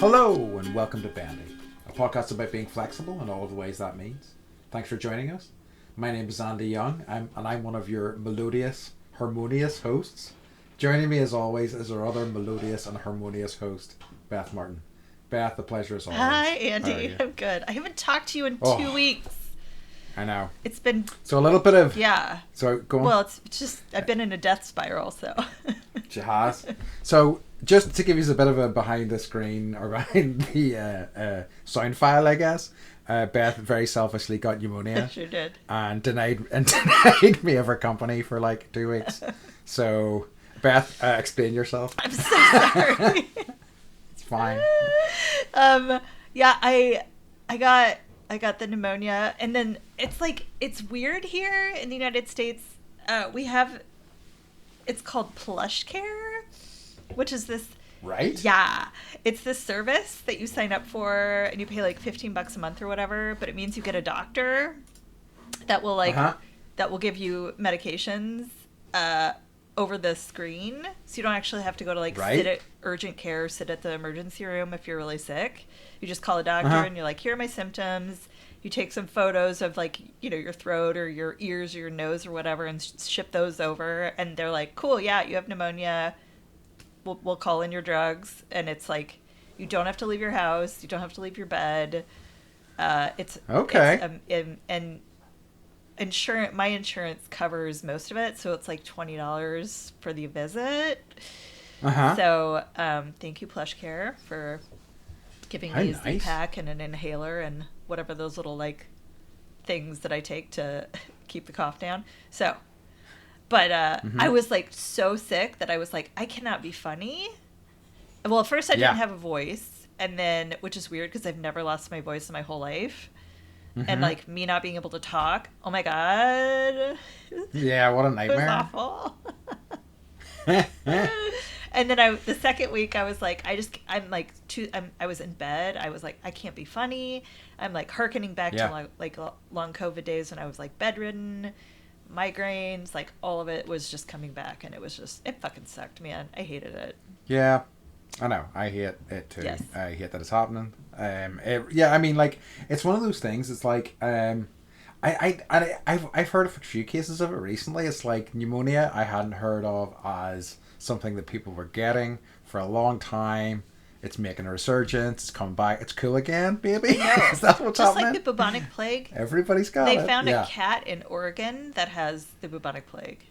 Hello and welcome to Bandy, a podcast about being flexible in all of the ways that means. Thanks for joining us. My name is Andy Young, and I'm one of your melodious, harmonious hosts. Joining me as always is our other melodious and harmonious host, Beth Martin. Beth, the pleasure is always. Hi, Andy. I'm good. I haven't talked to you in 2 weeks. I know. It's been... So a little bit of... Yeah. So go on. Well, it's just... I've been in a death spiral, so... She has. So just to give you a bit of a behind the screen or behind the sound file, I guess, Beth very selfishly got pneumonia. I sure did. And denied me of her company for like 2 weeks. So, Beth, explain yourself. I'm so sorry. It's fine. Yeah, I got the pneumonia, and then it's weird here in the United States. It's called Plush Care, which is this. Right? Yeah. It's this service that you sign up for and you pay like $15 a month or whatever, but it means you get a doctor that will that will give you medications over the screen. So you don't actually have to go to sit at urgent care, sit at the emergency room if you're really sick. You just call a doctor and you're like, here are my symptoms. You take some photos of your throat or your ears or your nose or whatever and ship those over. And they're like, cool, yeah, you have pneumonia. We'll call in your drugs. And it's like, you don't have to leave your house. You don't have to leave your bed. It's okay. And my insurance covers most of it. So it's like $20 for the visit. So thank you, Plush Care, for giving me a Z-Pack and an inhaler and whatever those little things that I take to keep the cough down. So, but I was so sick that I was like, I cannot be funny. Well, at first I didn't have a voice, and then, which is weird because I've never lost my voice in my whole life. And me not being able to talk, oh my god. Yeah, what a nightmare. It was awful. And then the second week I was like, I was in bed. I was like, I can't be funny. I'm hearkening back to long COVID days when I was bedridden, migraines, all of it was just coming back, and it fucking sucked, man. I hated it. Yeah. I know. I hate it too. Yes. I hate that it's happening. It's one of those things. It's I've heard of a few cases of it recently. It's pneumonia I hadn't heard of as something that people were getting for a long time. It's making a resurgence. It's coming back. It's cool again, baby. No, is that what's just happening? Like the bubonic plague. Everybody's got it. They found a cat in Oregon that has the bubonic plague.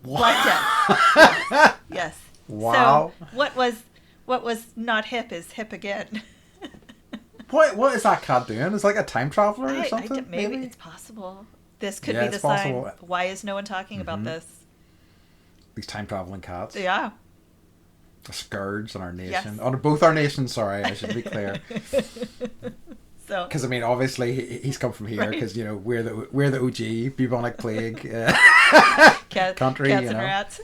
What? Blood death. Yes. Wow. So what was not hip is hip again. What is that cat doing? It's like a time traveler or something? Maybe it's possible. This could be the sign. Why is no one talking about this? These time traveling cats. Yeah. A scourge on our nation. Yes. On both our nations, sorry, I should be clear. So, because obviously he's come from here because we're the OG bubonic plague country. Cats and rats.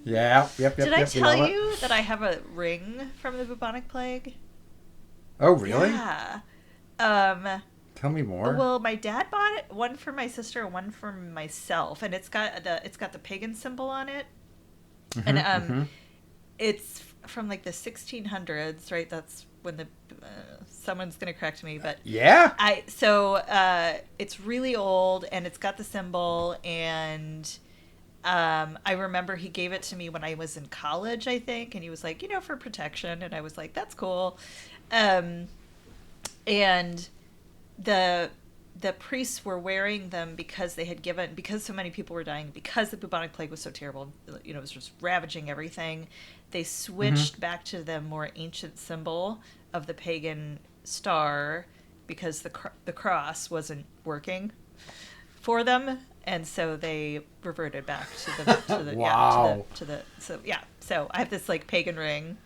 Yeah, yep. Did I tell you that I have a ring from the bubonic plague? Oh, really? Yeah. Tell me more. Well, my dad bought it, one for my sister and one for myself, and it's got the pagan symbol on it, and it's from the 1600s, right? That's when someone's gonna correct me, but yeah. It's really old, and it's got the symbol, and I remember he gave it to me when I was in college, I think, and he was like, for protection, and I was like, that's cool, and the priests were wearing them because so many people were dying, because the bubonic plague was so terrible, it was just ravaging everything. They switched back to the more ancient symbol of the pagan star because the cross wasn't working for them, and so they reverted back to the wow. So I have this pagan ring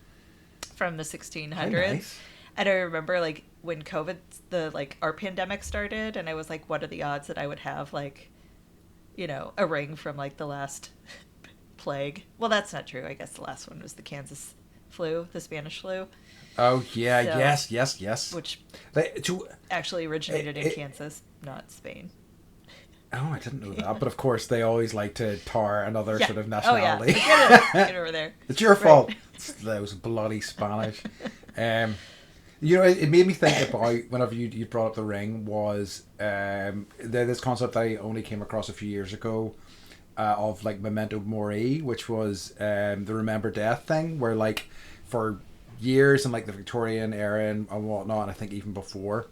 from the 1600s. Nice. And I remember when COVID, our pandemic started, and I was like, what are the odds that I would have a ring from the last plague? Well, that's not true. I guess the last one was the Kansas flu, the Spanish flu. Oh yeah, so, yes. Which actually originated in Kansas, not Spain. Oh, I didn't know that. But of course, they always like to tar another sort of nationality. Oh yeah, get over there. It's your fault. those bloody Spanish. You know, it made me think about whenever you brought up The Ring was this concept that I only came across a few years ago of like memento mori, which was the remember death thing, where like for years in like the Victorian era and whatnot, and I think even before,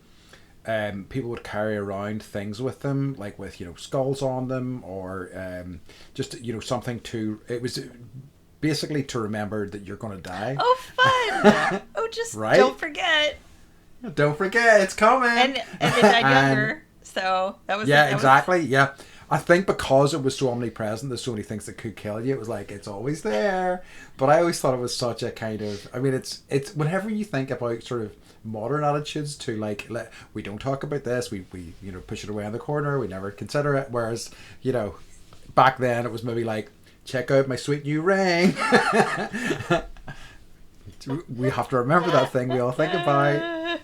people would carry around things with them, like with skulls on them, or just something to. It was basically to remember that you're going to die. Oh, fun! Oh, just right? Don't forget. Don't forget, it's coming. And they died younger, so that was exactly. Yeah, I think because it was so omnipresent, there's so many things that could kill you. It was like it's always there. But I always thought it was such a kind of. I mean, it's whenever you think about sort of modern attitudes to like we don't talk about this. We push it away in the corner. We never consider it. Whereas back then it was maybe like, check out my sweet new ring. We have to remember that thing we all think about.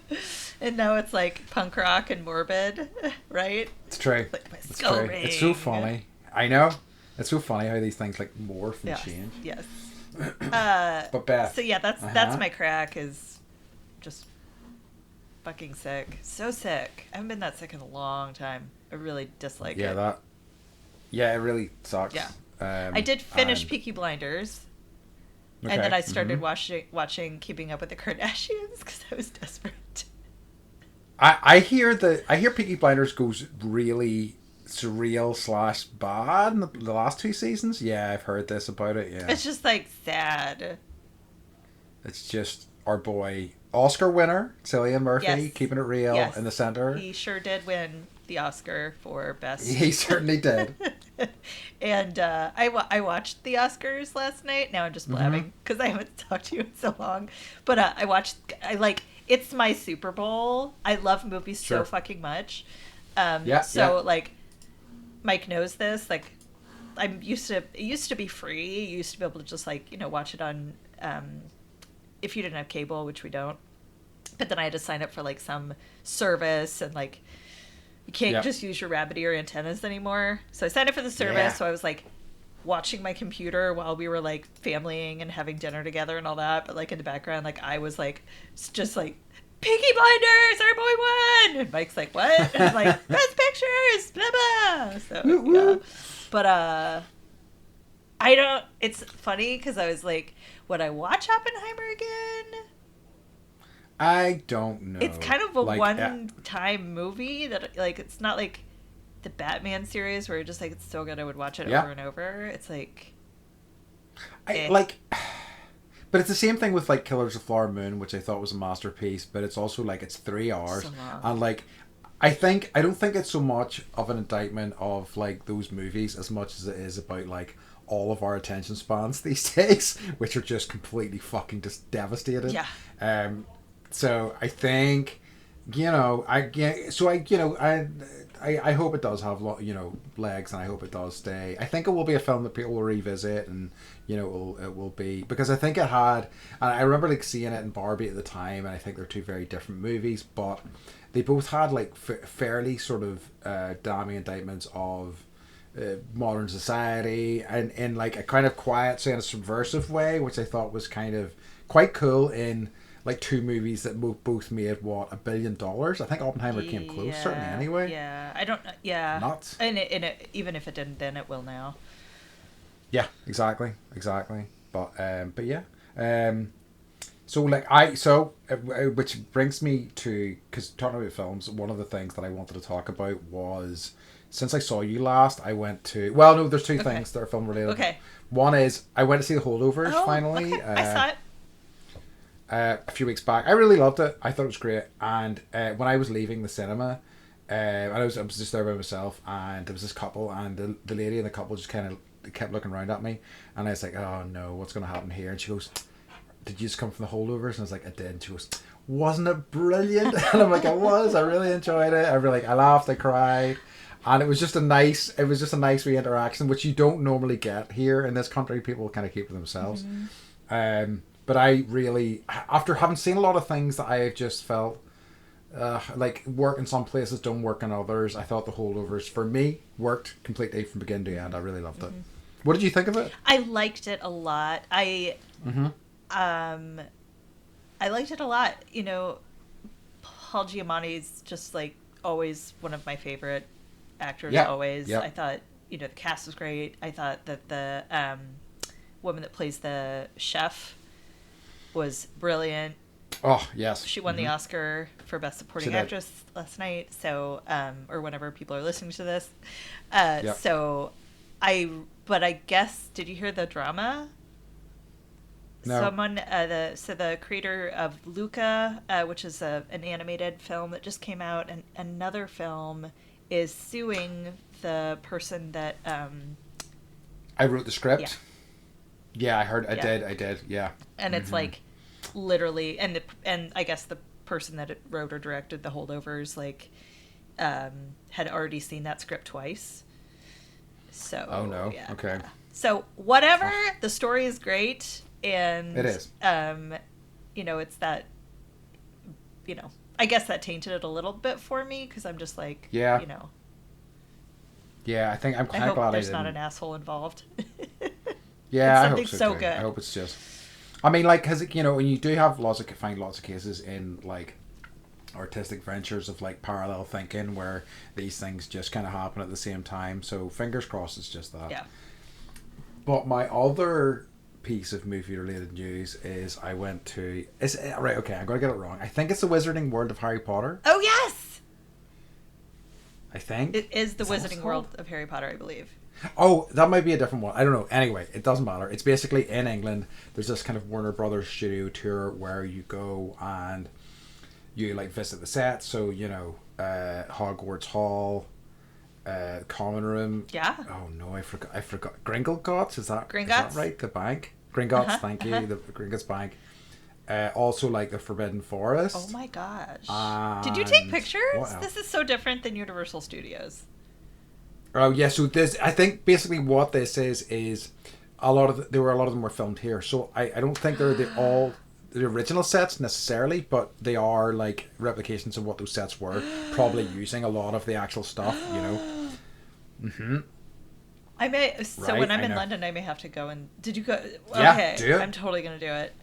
And now it's like punk rock and morbid, right? It's true. Like my skull ring. It's so funny. I know. It's so funny how these things like morph and change. Yes. But Beth. So yeah, that's my crack, is just fucking sick. So sick. I haven't been that sick in a long time. I really dislike it. Yeah, it really sucks. Yeah. I did finish Peaky Blinders, and then I started watching Keeping Up with the Kardashians because I was desperate. I hear Peaky Blinders goes really surreal / bad in the last 2 seasons. Yeah, I've heard this about it. Yeah, it's just like sad. It's just our boy Oscar winner Cillian Murphy keeping it real in the center. He sure did win the Oscar for best. He certainly did. And I watched the Oscars last night. Now I'm just blabbing because I haven't talked to you in so long. But it's my Super Bowl. I love movies so fucking much. Like Mike knows this. Like it used to be free. You used to be able to just watch it on if you didn't have cable, which we don't. But then I had to sign up for like some service, and like you can't just use your rabbit ear antennas anymore. So I signed up for the service. Yeah. So I was like watching my computer while we were like familying and having dinner together and all that. But like in the background, like I was like just like, Peaky Blinders, our boy won. And Mike's like, what? And I'm like, best pictures, blah blah. So yeah. But I don't. It's funny because I was like, would I watch Oppenheimer again? I don't know. It's kind of a one-time movie that, like, it's not like the Batman series where you're just like, it's so good I would watch it over and over. It's like... But it's the same thing with, like, Killers of the Flower Moon, which I thought was a masterpiece, but it's also, like, it's 3 hours. So long. And, like, I don't think it's so much of an indictment of, like, those movies as much as it is about, like, all of our attention spans these days, which are just completely fucking just devastated. Yeah. So I think, I hope it does have legs, and I hope it does stay. I think it will be a film that people will revisit, and it will be, because I think it had, and I remember like seeing it in Barbie at the time, and I think they're 2 very different movies, but they both had like fairly sort of damning indictments of modern society, and in like a kind of quiet, say in a subversive way, which I thought was kind of quite cool in like 2 movies that both made $1 billion. I think Oppenheimer came close, certainly anyway. Yeah, I don't. Yeah, nuts. And it, even if it didn't, then it will now. Yeah, exactly. But yeah. Which brings me to, because talking about films, one of the things that I wanted to talk about was, since I saw you last, I went to. Well, no, there's 2 things that are film related. Okay. One is I went to see The Holdovers finally. Okay. I saw it. A few weeks back. I really loved it. I thought it was great. And when I was leaving the cinema, I was just there by myself, and there was this couple, and the lady in the couple just kind of kept looking around at me, and I was like, oh no, what's going to happen here? And she goes, did you just come from The Holdovers? And I was like, I did. And she goes, wasn't it brilliant? And I'm like, I really enjoyed it. I laughed, I cried. And it was just a nice wee interaction, which you don't normally get here in this country. People kind of keep to themselves. But I really, after having seen a lot of things that I have just felt like work in some places, don't work in others, I thought The Holdovers, for me, worked completely from beginning to end. I really loved it. What did you think of it? I liked it a lot. I liked it a lot. You know, Paul Giamatti's just like always one of my favorite actors. Yeah. Always, Yeah. I thought the cast was great. I thought that the woman that plays the chef was brilliant. Oh yes. She won the Oscar for Best Supporting Actress last night. So, or whenever people are listening to this. Yep. So, but I guess, did you hear the drama? No. Someone, the creator of Luca, which is an animated film that just came out, and another film is suing the person that. I wrote the script. Yeah, I heard. I did. Yeah. And it's like, literally, and I guess the person that wrote or directed The Holdovers had already seen that script twice. So. Oh no. Yeah. Okay. So whatever, the story is great. And it is. It's that, I guess that tainted it a little bit for me because I'm just like, Yeah, I think I'm kind of glad there's not an asshole involved. Yeah, I hope so. So too. good. I hope it's just. I mean, like, because when you do have find lots of cases in like artistic ventures of like parallel thinking where these things just kind of happen at the same time. So fingers crossed, it's just that. Yeah. But my other piece of movie related news is I went to right okay I'm gonna get it wrong. I think it's the Wizarding World of Harry Potter. Oh yes, I think it is the Wizarding World of Harry Potter, I believe. Oh, that might be a different one. I don't know. Anyway, it doesn't matter. It's basically in England. There's this kind of Warner Brothers studio tour where you go and you like visit the set. So Hogwarts Hall, Common Room. Yeah. Oh no, I forgot. Gringotts, is that right? The bank. Gringotts, thank you. The Gringotts Bank. Also, like the Forbidden Forest. Oh my gosh! Did you take pictures? This is so different than Universal Studios. Oh yeah, so this, I think basically what this is a lot of there were a lot of them were filmed here. So I don't think they're all the original sets necessarily, but they are like replications of what those sets were. Probably using a lot of the actual stuff, Mm-hmm. I may. So when I'm in London, I may have to go and. Did you go? Yeah, okay, do it. I'm totally gonna do it.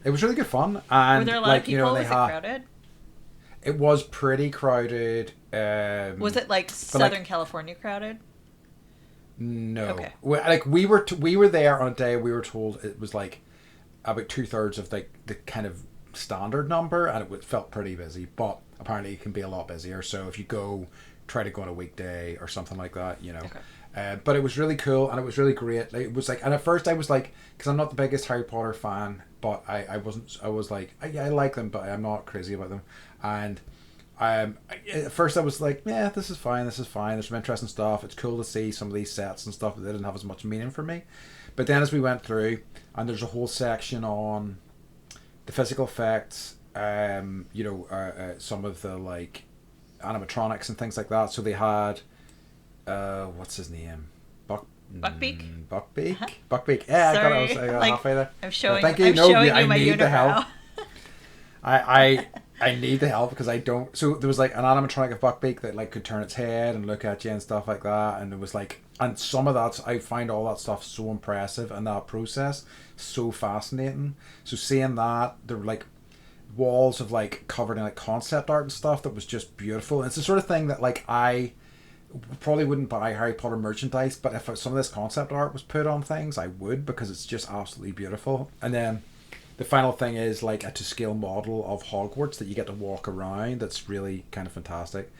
It was really good fun, and were there a lot of people? Was it crowded? It was pretty crowded. Was it like Southern California crowded? No. Okay. We were there on a day. We were told it was like about 2/3 of the kind of standard number, and it felt pretty busy. But apparently, it can be a lot busier. So if you try to go on a weekday or something like that, Okay. But it was really cool and it was really great. It was like, and at first I was like, because I'm not the biggest Harry Potter fan, but I was like, I like them, but I'm not crazy about them. And at first I was like, yeah, this is fine. There's some interesting stuff. It's cool to see some of these sets and stuff, but they didn't have as much meaning for me. But then as we went through, and there's a whole section on the physical effects, some of the like animatronics and things like that. So they had, what's his name? Buckbeak? Buckbeak? Uh-huh. Buckbeak. Yeah, sorry. I got it halfway there. I'm showing, thank you. I'm showing you I my need the help. unibrow. I need the help because I don't. So there was like an animatronic of Buckbeak that like could turn its head and look at you and stuff like that, and it was like, and some of that I find all that stuff so impressive and that process so fascinating. So seeing that, there were like walls of like covered in like concept art and stuff that was just beautiful. And it's the sort of thing that like I probably wouldn't buy Harry Potter merchandise, but if some of this concept art was put on things, I would, because it's just absolutely beautiful. And then the final thing is like a to scale model of Hogwarts that you get to walk around. That's really kind of fantastic.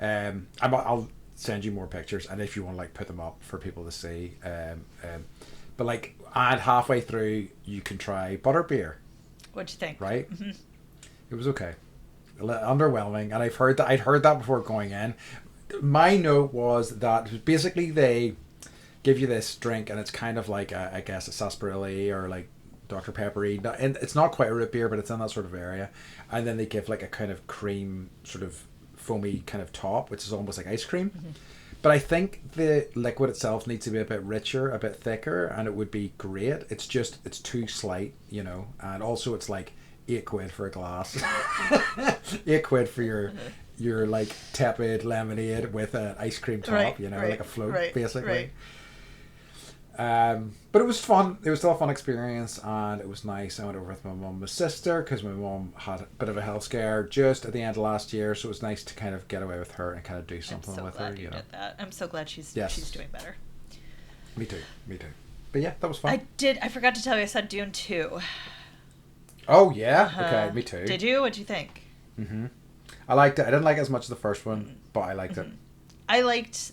I'll send you more pictures, and if you want to like put them up for people to see. But like, and halfway through, you can try butterbeer. What'd you think? Right? Mm-hmm. It was okay. Underwhelming, and I'd heard that before going in. My note was that basically they give you this drink, and it's kind of like I guess a sarsaparilla or like Dr. Peppery, and it's not quite a root beer, but it's in that sort of area. And then they give like a kind of cream, sort of foamy kind of top, which is almost like ice cream. Mm-hmm. But I think the liquid itself needs to be a bit richer, a bit thicker, and it would be great. It's too slight, and also it's like £8 for a glass. £8 for your like tepid lemonade with an ice cream top, right, like a float, basically. Right. But it was fun. It was still a fun experience, and it was nice. I went over with my mum and my sister because my mum had a bit of a health scare just at the end of last year, so it was nice to kind of get away with her and kind of do something with her. You did that. I'm so glad she's doing better. Me too. But yeah, that was fun. I forgot to tell you, I saw Dune 2. Oh yeah. Okay, me too. Did you? What'd you think? Mm-hmm. I liked it. I didn't like it as much as the first one, but I liked it. I liked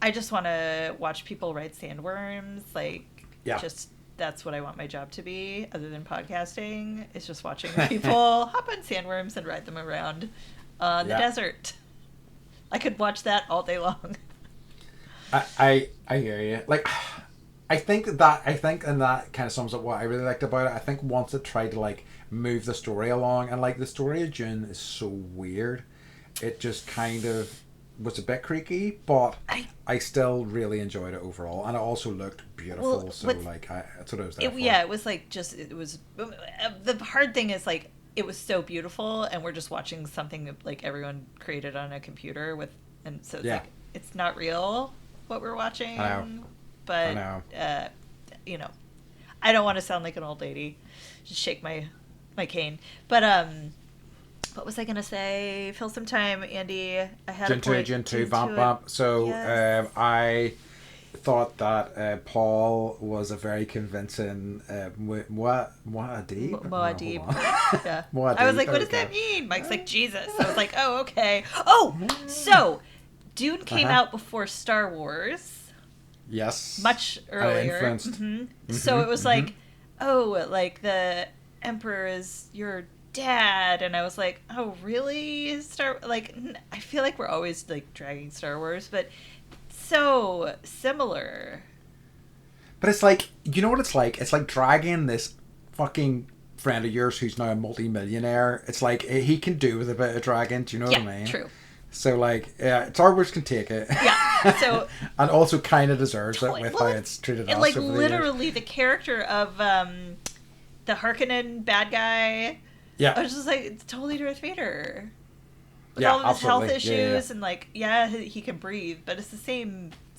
I just want to watch people ride sandworms. Just that's what I want my job to be, other than podcasting. It's just watching people hop on sandworms and ride them around the desert. I could watch that all day long. I hear you. Like, I think and that kind of sums up what I really liked about it. I think once it tried to like move the story along, and like the story of June is so weird, it just kind of was a bit creaky, but I still really enjoyed it overall, and it also looked beautiful. That's what I was there for. Yeah, it was like the hard thing is like it was so beautiful, and we're just watching something like everyone created on a computer and so it's like it's not real what we're watching. I know. But I don't want to sound like an old lady, just shake my cane. But what was I gonna say? Fill some time, Andy. I had Jin 2, Vamp. So yes. I thought that Paul was a very convincing Muad'Dib. Yeah. Muad'Dib, I was like, what does that mean? Mike's like, Jesus. I was like, oh, okay. Oh, so Dune came out before Star Wars. Yes. Much earlier. So it was like, oh, like the Emperor is your dad, and I was like, oh, really? I feel like we're always like dragging Star Wars, but so similar. But it's like, you know what it's like? It's like dragging this fucking friend of yours who's now a multi-millionaire. It's like he can do with a bit of dragging. Do you know what I mean? True. So like, Star Wars can take it. Yeah. So and also kind of deserves it with how it's treated us. And like literally the character of the Harkonnen bad guy. Yeah. I was just like, it's totally Darth Vader. With all of his health issues and like, he can breathe, but it's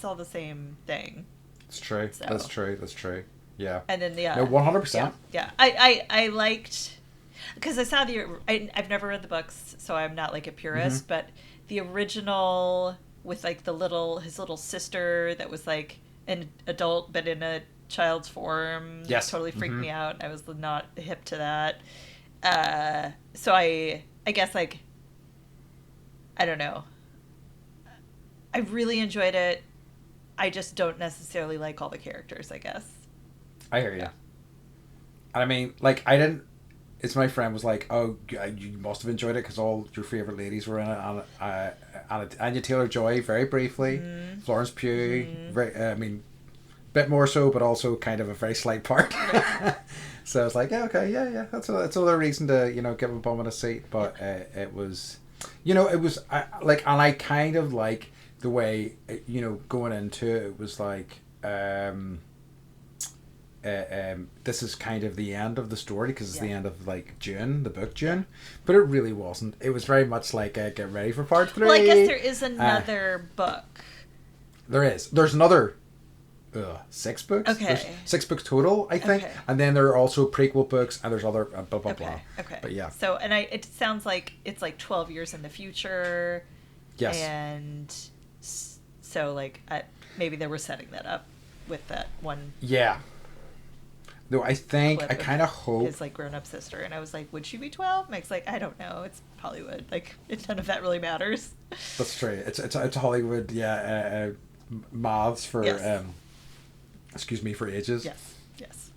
all the same thing. It's true. So. That's true. Yeah. And then, No, 100%. Yeah. I liked, because I saw I've never read the books, so I'm not like a purist, but the original with like his little sister that was like an adult but in a child's form totally freaked me out. I was not hip to that. So I guess like, I don't know. I really enjoyed it. I just don't necessarily like all the characters, I guess. I hear you. And I mean, like, I didn't... It's my friend was like, oh, you must have enjoyed it because all your favourite ladies were in it. And Anya Taylor-Joy, very briefly. Florence Pugh, a bit more so, but also kind of a very slight part. So I was like, that's another reason to, give a bum in a seat. But it was... it was and I kind of like the way going into it was like this is kind of the end of the story because it's the end of like June, the book June, but it really wasn't. It was very much like get ready for part 3. Well, I guess there is another book. There's another 6 books. Okay. There's 6 books total, I think, and then there are also prequel books and there's other blah blah blah. Okay. But yeah. So it sounds like it's like 12 years in the future. Yes. And so like maybe they were setting that up with that one. Yeah. No, I think I kind of hope his like grown-up sister, and I was like, would she be 12? Mike's like, I don't know. It's Hollywood. Like, none of that really matters. That's true. It's Hollywood. Yeah. Moths for excuse me, for ages. Yes.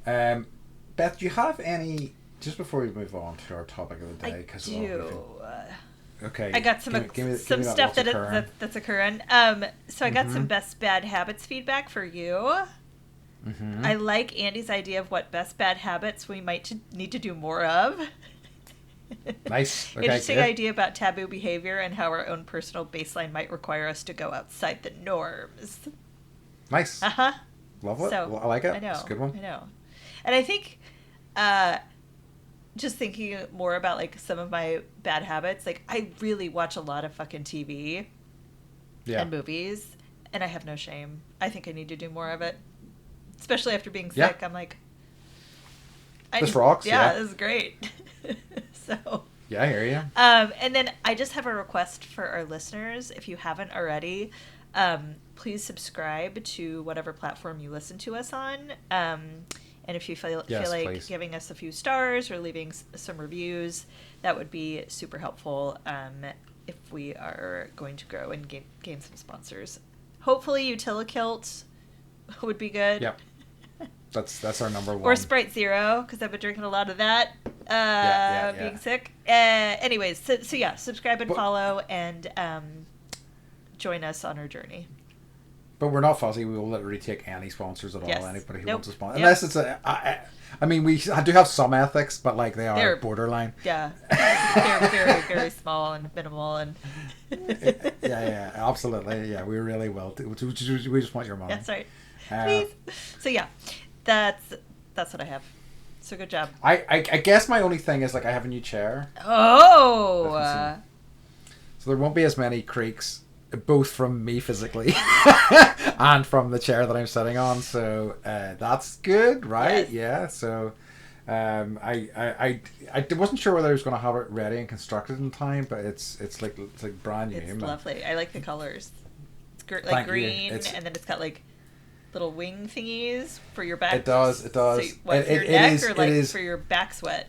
Beth, do you have any? Just before we move on to our topic of the day, because I do. Okay. I got some stuff that's occurring. So I got some best bad habits feedback for you. I like Andy's idea of what best bad habits we might need to do more of. Nice. Okay, Interesting idea about taboo behavior and how our own personal baseline might require us to go outside the norms. Nice. Love it. So, I like it. I know. It's a good one. I know. And I think just thinking more about like some of my bad habits, like I really watch a lot of fucking TV and movies. And I have no shame. I think I need to do more of it. Especially after being Yeah. sick. I'm like... This rocks, yeah. This is great. So... Yeah, I hear you. And then I just have a request for our listeners. If you haven't already, please subscribe to whatever platform you listen to us on. And if you feel like please. giving us a few stars or leaving some reviews, that would be super helpful if we are going to grow and gain some sponsors. Hopefully Utilikilt would be good. Yep. That's our number one. Or Sprite Zero, because I've been drinking a lot of that, being sick. Anyways, so yeah, subscribe and follow, and join us on our journey. But we're not fussy. We will literally take any sponsors at all. Yes. Anybody who Nope. wants to sponsor. Yep. Unless it's I mean, I do have some ethics, but like they're borderline. Yeah. They're very, very small and minimal. And yeah, absolutely. Yeah, we really will. We just want your money. That's right. Please. So yeah, that's what I have. So good job. I guess my only thing is like I have a new chair. Oh. So there won't be as many creaks, both from me physically and from the chair that I'm sitting on. So that's good, right? Yes. Yeah. So I wasn't sure whether I was going to have it ready and constructed in time, but it's like brand new. It's lovely. I like the colors. It's Thank green, you. and then it's got like little wing thingies for your back. It does. So what, for your neck or like for your back sweat?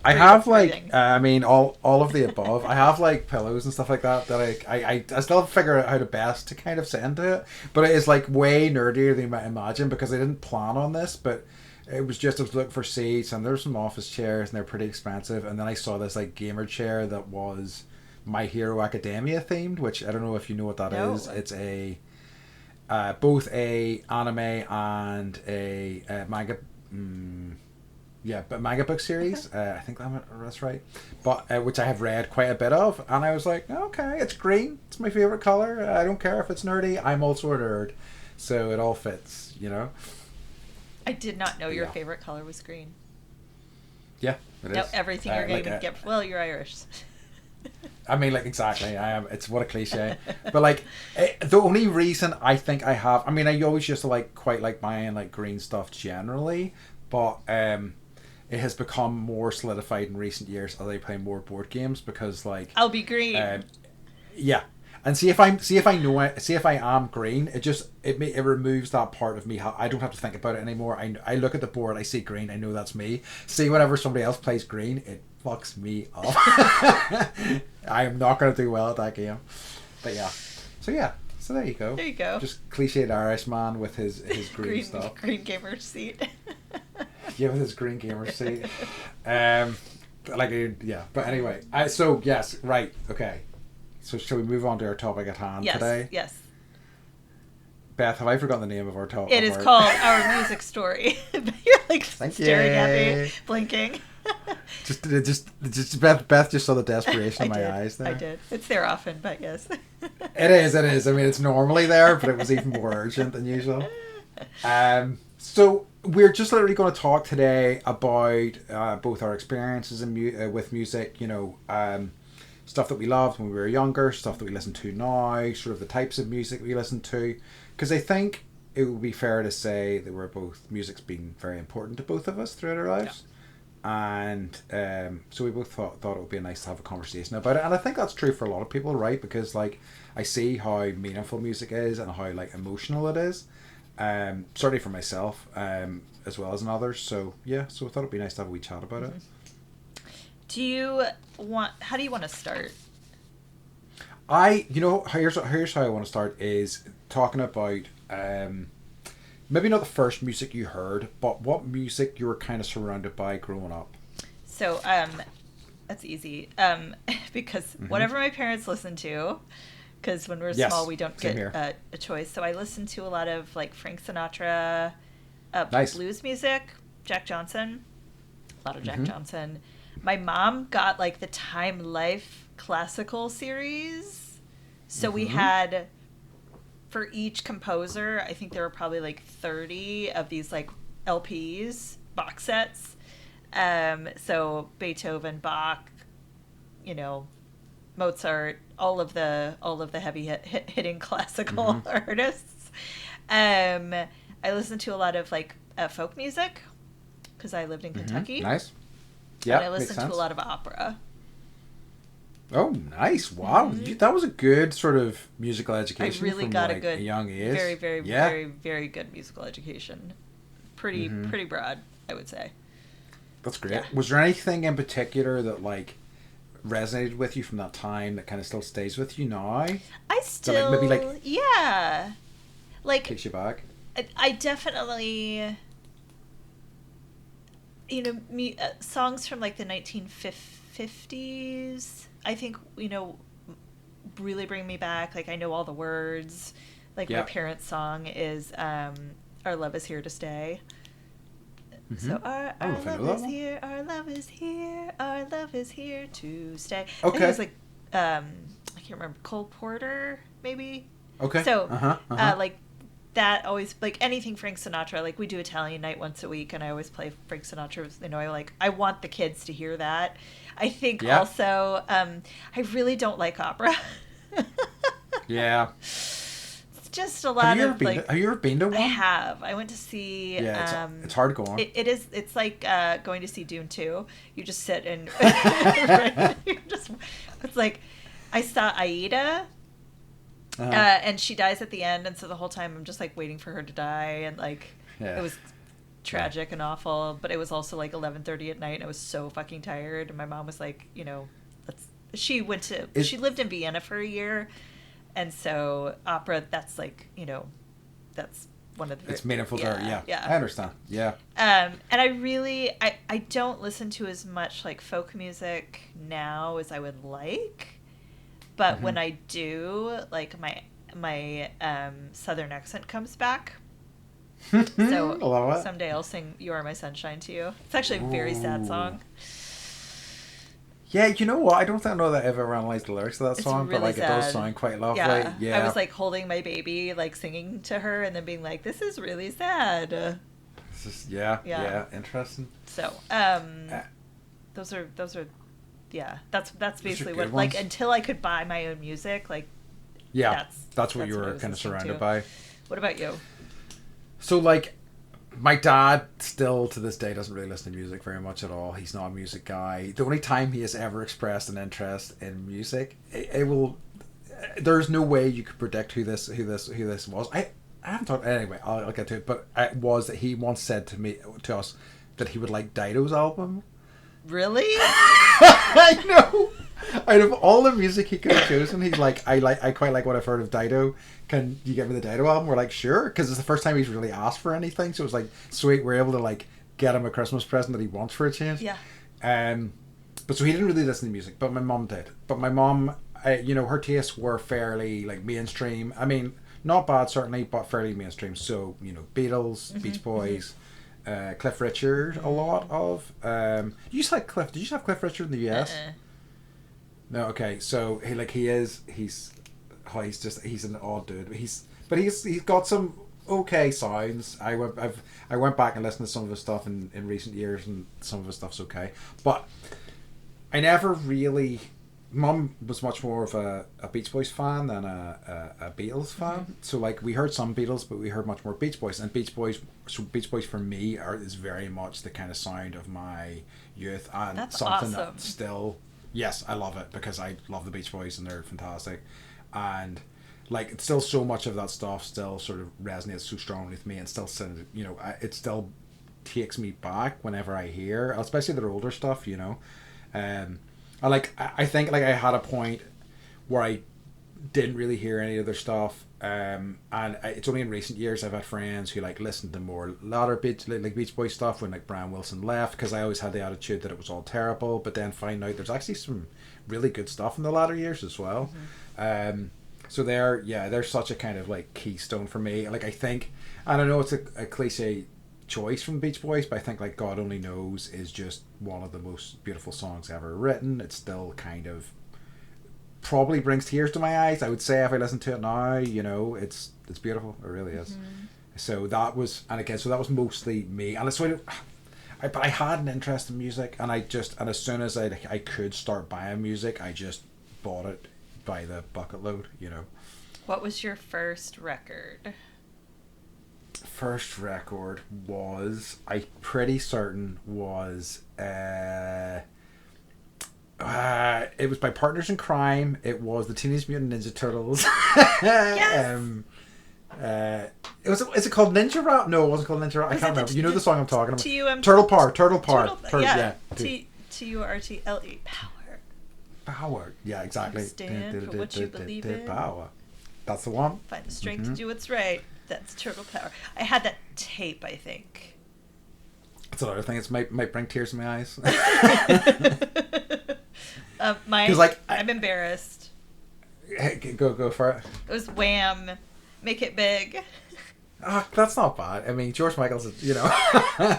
I have like I mean all of the above. I have like pillows and stuff like that I still have to figure out how to best to kind of sit into it. But it is like way nerdier than you might imagine because I didn't plan on this, but it was just I was looking for seats and there's some office chairs and they're pretty expensive, and then I saw this like gamer chair that was My Hero Academia themed, which I don't know if you know what that is. It's a both a anime and a manga but manga book series. I think that's right. But which I have read quite a bit of, and I was like, okay, it's green. It's my favorite color. I don't care if it's nerdy. I'm also a nerd, so it all fits, you know. I did not know your favorite color was green. Yeah, it is. No, everything you're going to get. Well, you're Irish. I mean, like, exactly. I am. It's what a cliche. But like, the only reason I think I have. I mean, I always used to like quite like buying like green stuff generally, but it has become more solidified in recent years as I play more board games because like I'll be green. Yeah, and see if I am green, it removes that part of me. I don't have to think about it anymore. I look at the board, I see green, I know that's me. See, whenever somebody else plays green, it fucks me up. I am not going to do well at that game. But yeah, so there you go. There you go. Just cliched Irish man with his green stuff. Green gamer seat. Yeah, with his green gamer seat. But anyway, so yes, right, okay. So shall we move on to our topic at hand today? Yes. Beth, have I forgotten the name of our topic? It is called Our Music Story. You're like staring at me, blinking. just Beth just saw the desperation in my eyes there. I did. It's there often, but yes. It is. I mean, it's normally there, but it was even more urgent than usual. So we're just literally going to talk today about both our experiences with music, you know, stuff that we loved when we were younger, stuff that we listen to now, sort of the types of music we listen to, because I think it would be fair to say that music's been very important to both of us throughout our lives. Yeah. And so we both thought it would be nice to have a conversation about it, and I think that's true for a lot of people, right? Because like I see how meaningful music is and how like emotional it is, certainly for myself, as well as in others. So yeah, so I thought it'd be nice to have a wee chat about it. How do you want to start? Here's how I want to start is talking about maybe not the first music you heard, but what music you were kind of surrounded by growing up. So that's easy because whatever my parents listened to, because when we're small we don't get a choice. So I listened to a lot of like Frank Sinatra, blues music, Jack Johnson, a lot of Jack Johnson. My mom got like the Time Life classical series. So we had, for each composer, I think there were probably like 30 of these like LPs, box sets. So Beethoven, Bach, you know, Mozart, all of the heavy hitting classical Mm-hmm. artists. I listen to a lot of like folk music because I lived in Mm-hmm. Kentucky, Nice. and Yeah, I makes listen to a sense. lot of opera. Oh, nice! Wow, that was a good sort of musical I education really from got a like a good, young age. very, very, Yeah. very, very good musical education. Pretty, Mm-hmm. pretty broad, I would say. That's Yeah. great. Was there anything in particular that like resonated with you from that time that kind of still stays with you now? I That like maybe still, like yeah. Like, takes you back? I definitely, songs from like the 1950s, I think, really bring me back. Like, I know all the words. Like, my Yeah. parents' song is Our Love Is Here to Stay. Mm-hmm. So I don't our know if I know love that is one. here, our love is here, our love is here to stay. I think it Okay. was like I can't remember, Cole Porter maybe. Okay. So Uh-huh. Uh-huh. like that always, like anything Frank Sinatra. Like we do Italian night once a week, and I always play Frank Sinatra. I want the kids to hear that. I think Yeah. also I really don't like opera. Yeah. It's just a lot of like. Have you ever been to I one? have. I went to see. Yeah, it's hard to go on. It is. It's like going to see Dune 2. You just sit and It's like I saw Aida, Uh-huh. and she dies at the end, and so the whole time I'm just like waiting for her to die, and like Yeah. it was tragic and awful. But it was also like 11:30 at night, and I was so fucking tired. And my mom was like, let's. She lived in Vienna for a year, and so opera. That's like that's one of the. It's meaningful to her. Yeah. Yeah. I understand. Yeah. And I don't listen to as much like folk music now as I would like, but Mm-hmm. when I do, like my southern accent comes back. I So love it. someday I'll sing "You Are My Sunshine" to you. It's actually a very sad Ooh. song. Yeah, you know what? I don't think I know that I ever analyzed the lyrics of that It's song, but really like it does sad. sound quite lovely. Yeah. Yeah. I was like holding my baby, like singing to her, and then being like, "This is really sad." It's just, yeah, Yeah. yeah, interesting. So, those are yeah, that's Those are basically good what, like, ones. until I could buy my own music, like, Yeah, that's what that's you what I were was kind of listening surrounded to. by. What about you? So like, my dad still to this day doesn't really listen to music very much at all. He's not a music guy. The only time he has ever expressed an interest in music, it will. There's no way you could predict who this was. I haven't talked anyway. I'll get to it. But it was that he once said to us that he would like Dido's album. Really? I know. Out of all the music he could have chosen, he's like, I quite like what I've heard of Dido. Can you get me the Dido album? We're like, sure, because it's the first time he's really asked for anything. So it's like, sweet, we're able to like get him a Christmas present that he wants for a change. Yeah. But so he didn't really listen to music, but my mom did. But my mom, her tastes were fairly like mainstream. I mean, not bad certainly, but fairly mainstream. So Beatles, Beach Boys. Cliff Richard, a lot of. You used to like Cliff. Did you used to have Cliff Richard in the US? No, okay. So he's an odd dude. But he's got some okay sounds. I went back and listened to some of his stuff in recent years, and some of his stuff's okay. But I never really. Mum was much more of a Beach Boys fan than a Beatles fan. So like we heard some Beatles, but we heard much more Beach Boys. And Beach Boys for me is very much the kind of sound of my youth, and That's something awesome. that still, yes, I love it because I love the Beach Boys and they're fantastic. And like it's still so much of that stuff still sort of resonates so strongly with me, and still it still takes me back whenever I hear, especially their older stuff. I think like I had a point where I didn't really hear any of their stuff, and it's only in recent years I've had friends who like listened to more latter Beach Boy stuff when like Brian Wilson left, because I always had the attitude that it was all terrible, but then find out there's actually some really good stuff in the latter years as well. So they're such a kind of like keystone for me. Like I think, I don't know, it's a cliche choice from Beach Boys, but I think like God Only Knows is just one of the most beautiful songs ever written. It's still kind of probably brings tears to my eyes, I would say, if I listen to it now. It's beautiful, it really is. So that was mostly me, and it's sort of but I had an interest in music, and as soon as I could start buying music, I just bought it by the bucket load, you know. What was your first record? First record was, I'm pretty certain was, it was by Partners in Crime. It was the Teenage Mutant Ninja Turtles. Yes. Is it called Ninja Rap? No, it wasn't called Ninja Rap. I can't remember. You know the song I'm talking about. Turtle Power. Yeah. Turtle Power. Power. Yeah, exactly. Stand for what you believe in. Power. That's the one. Find the strength to do what's right. That's Turtle Power. I had that tape, I think. That's another thing. It might bring tears in my eyes. I'm embarrassed. Hey, go for it. It was Wham! Make It Big. That's not bad. I mean, George Michael's,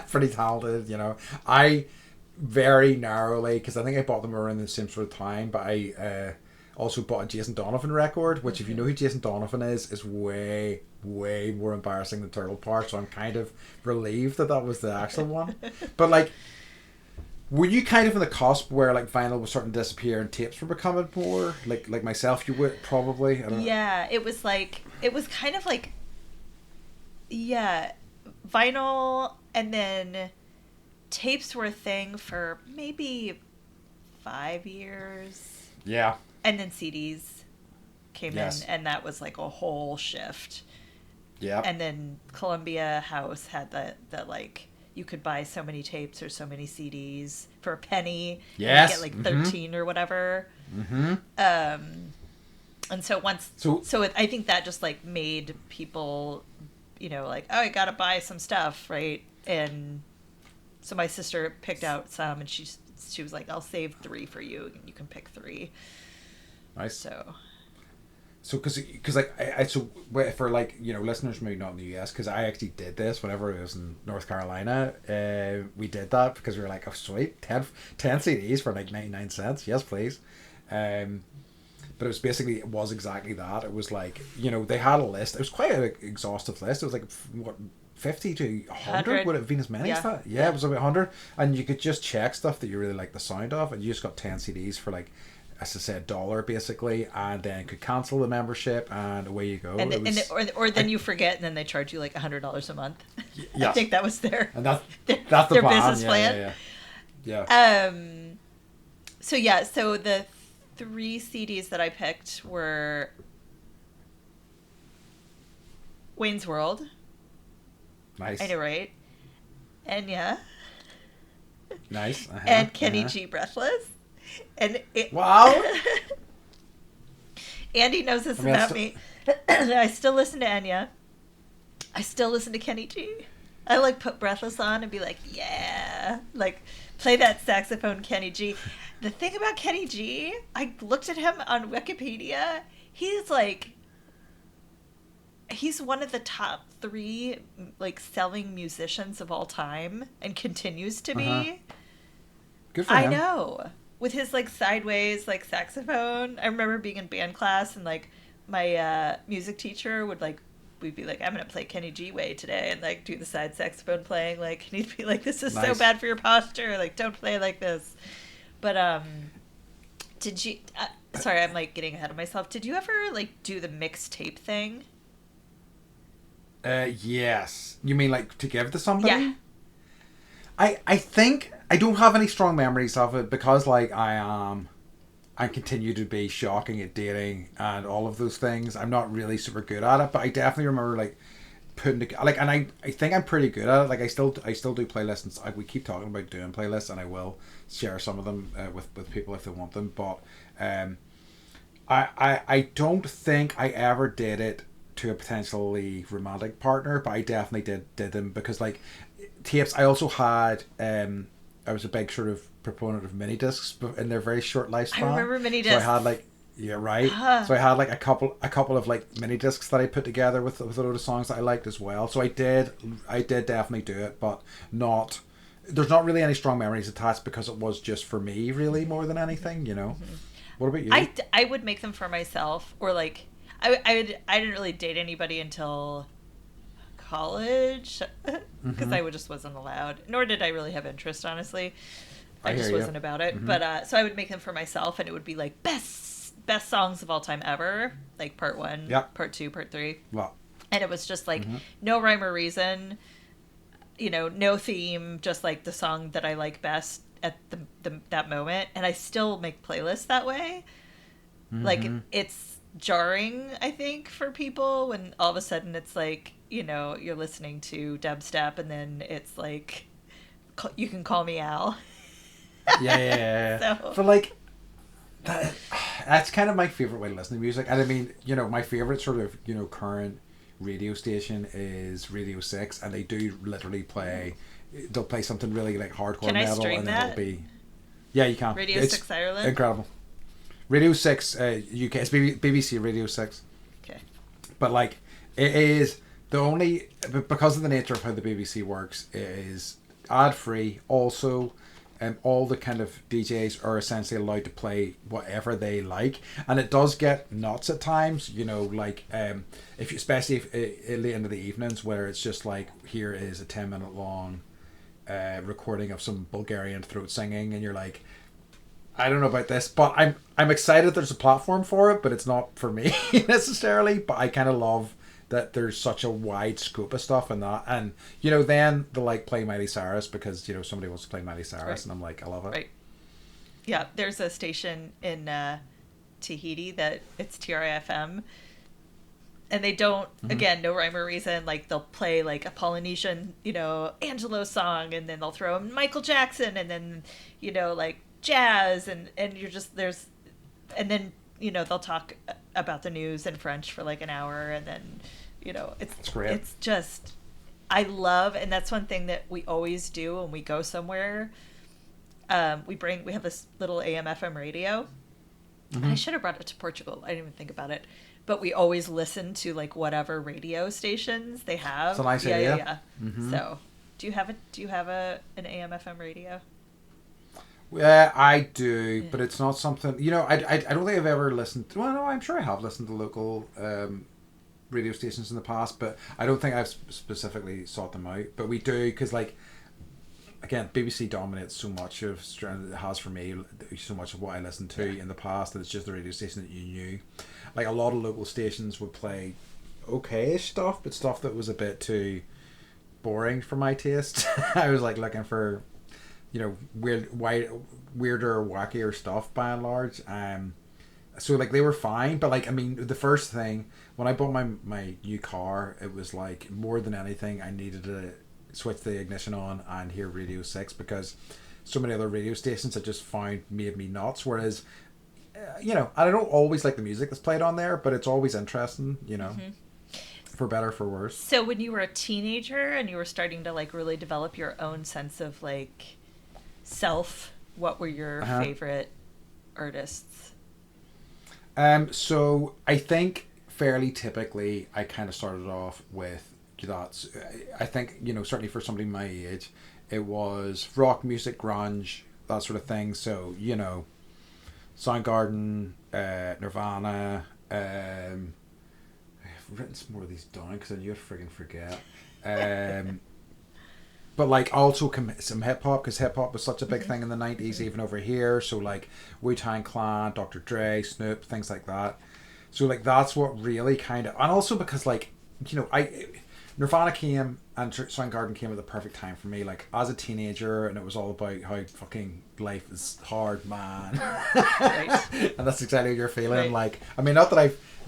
pretty talented, I very narrowly, because I think I bought them around the same sort of time, but I also bought a Jason Donovan record, which if you know who Jason Donovan is way, way more embarrassing than Turtle Power, so I'm kind of relieved that was the actual one. But, like, were you kind of in the cusp where, like, vinyl was starting to disappear and tapes were becoming more? Like myself, you would probably? I don't know. Yeah, it was kind of like, yeah, vinyl, and then tapes were a thing for maybe 5 year. Yeah. And then CDs came in, and that was like a whole shift. Yeah. And then Columbia House had the like, you could buy so many tapes or so many CDs for a penny. Yes. And you get like 13 or whatever. Mm-hmm. And so I think that just like made people, like, oh, I gotta buy some stuff, right? And so my sister picked out some, and she was like, I'll save 3 for you, and you can pick 3. Nice. So because like so for like listeners maybe not in the US, because I actually did this whenever I was in North Carolina. We did that because we were like, oh sweet, 10 CDs for like 99 cents, yes please. But it was exactly that. It was like, they had a list. It was quite an exhaustive list. It was like, what, 50 to 100? Would it have been as many as that? Yeah, it was about 100. And you could just check stuff that you really like the sound of, and you just got 10 CDs for like, as I said, $1 basically, and then could cancel the membership, and away you go. Or then you forget, and then they charge you like $100 a month. Yes. I think that was their that's the their plan. business plan. Yeah. So the 3 CDs that I picked were Wayne's World. Nice. I know, right? Enya. Nice. And Kenny G, Breathless. Wow. Andy knows this about me. I still listen to Enya. I still listen to Kenny G. I like put Breathless on and be like, yeah, like play that saxophone, Kenny G. The thing about Kenny G, I looked at him on Wikipedia. He's one of the top 3 like selling musicians of all time, and continues to be. Good for him. I know. With his like sideways like saxophone. I remember being in band class, and like my music teacher we'd be like, I'm gonna play Kenny G way today, and like do the side saxophone playing, like, and he'd be like, this is so bad for your posture, like don't play like this. But did you sorry, I'm like getting ahead of myself. Did you ever like do the mixtape thing? Yes. You mean like to give to somebody? Yeah. I think I don't have any strong memories of it, because like I continue to be shocking at dating and all of those things. I'm not really super good at it, but I definitely remember like putting together, like, and I think I'm pretty good at it. Like I still do playlists, and we keep talking about doing playlists, and I will share some of them with people if they want them. But I don't think I ever did it to a potentially romantic partner, but I definitely did them because like tapes. I also had I was a big sort of proponent of mini discs in their very short lifespan. I remember mini discs. So I had like, yeah, right. So I had like a couple of like mini discs that I put together with a load of songs that I liked as well. So I did definitely do it, but not. There's not really any strong memories attached because it was just for me, really, more than anything. Mm-hmm. What about you? I would make them for myself, or like I didn't really date anybody until college because I just wasn't allowed, nor did I really have interest, honestly. I just wasn't about it. Mm-hmm. But so I would make them for myself, and it would be like best best songs of all time ever, like part 1, Yeah. part 2, part 3. Well, And it was just like no rhyme or reason, no theme, just like the song that I like best at that moment. And I still make playlists that way. Like it's jarring, I think, for people when all of a sudden it's like, you're listening to dubstep and then it's like, you can call me Al. Yeah. So. For like, that's kind of my favorite way to listen to music. And I mean, my favorite sort of, current radio station is Radio 6, and they do literally they'll play something really like hardcore can metal. I stream and that? It'll be, yeah, you can. Radio it's 6 Ireland? Incredible. Radio 6 UK, it's BBC Radio 6. Okay. But like, it is the only, because of the nature of how the BBC works, it is ad-free. Also, all the kind of DJs are essentially allowed to play whatever they like, and it does get nuts at times. Like if you, especially if late into the evenings, where it's just like, here is a 10-minute long recording of some Bulgarian throat singing, and you're like, I don't know about this, but I'm excited there's a platform for it, but it's not for me necessarily. But I kind of love that there's such a wide scope of stuff in that. And, then they'll like play Miley Cyrus because, somebody wants to play Miley Cyrus, right. And I'm like, I love it. Right. Yeah, there's a station in Tahiti that it's TRIFM. And they don't, again, no rhyme or reason, like they'll play like a Polynesian, Angelo song, and then they'll throw in Michael Jackson, and then, like jazz, and you're just, and then, they'll talk about the news in French for like an hour, and then, it's great. It's just, I love, and that's one thing that we always do when we go somewhere. We have this little AM/FM radio. I should have brought it to Portugal. I didn't even think about it. But we always listen to like whatever radio stations they have. It's a nice idea. Yeah. So, do you have an AM/FM radio? Yeah, I do, but it's not something, I don't think I've ever listened to, well, no, I'm sure I have listened to local radio stations in the past, but I don't think I've specifically sought them out. But we do, because like, again, BBC dominates so much of, it has for me, so much of what I listened to in the past, that it's just the radio station that you knew. Like, a lot of local stations would play okay-ish stuff, but stuff that was a bit too boring for my taste. I was like looking for, weirder, wackier stuff by and large. So like they were fine, but like, I mean, the first thing when I bought my new car, it was like, more than anything, I needed to switch the ignition on and hear Radio 6, because so many other radio stations I just found made me nuts. Whereas, and I don't always like the music that's played on there, but it's always interesting, for better, for worse. So when you were a teenager and you were starting to like really develop your own sense of like self, what were your favorite artists? So I think fairly typically I kind of started off with that. I think, certainly for somebody my age, it was rock music, grunge, that sort of thing. So, Soundgarden, Nirvana, I've written some more of these down because I knew I'd friggin' forget. But like also some hip hop, because hip hop was such a big thing in the 90s, even over here. So like Wu-Tang Clan, Dr. Dre, Snoop, things like that. So like that's what really kind of, and also because like, Nirvana came and Soundgarden came at the perfect time for me, like as a teenager, and it was all about how fucking life is hard, man. Right. And that's exactly what you're feeling. Right. Like, I mean, not that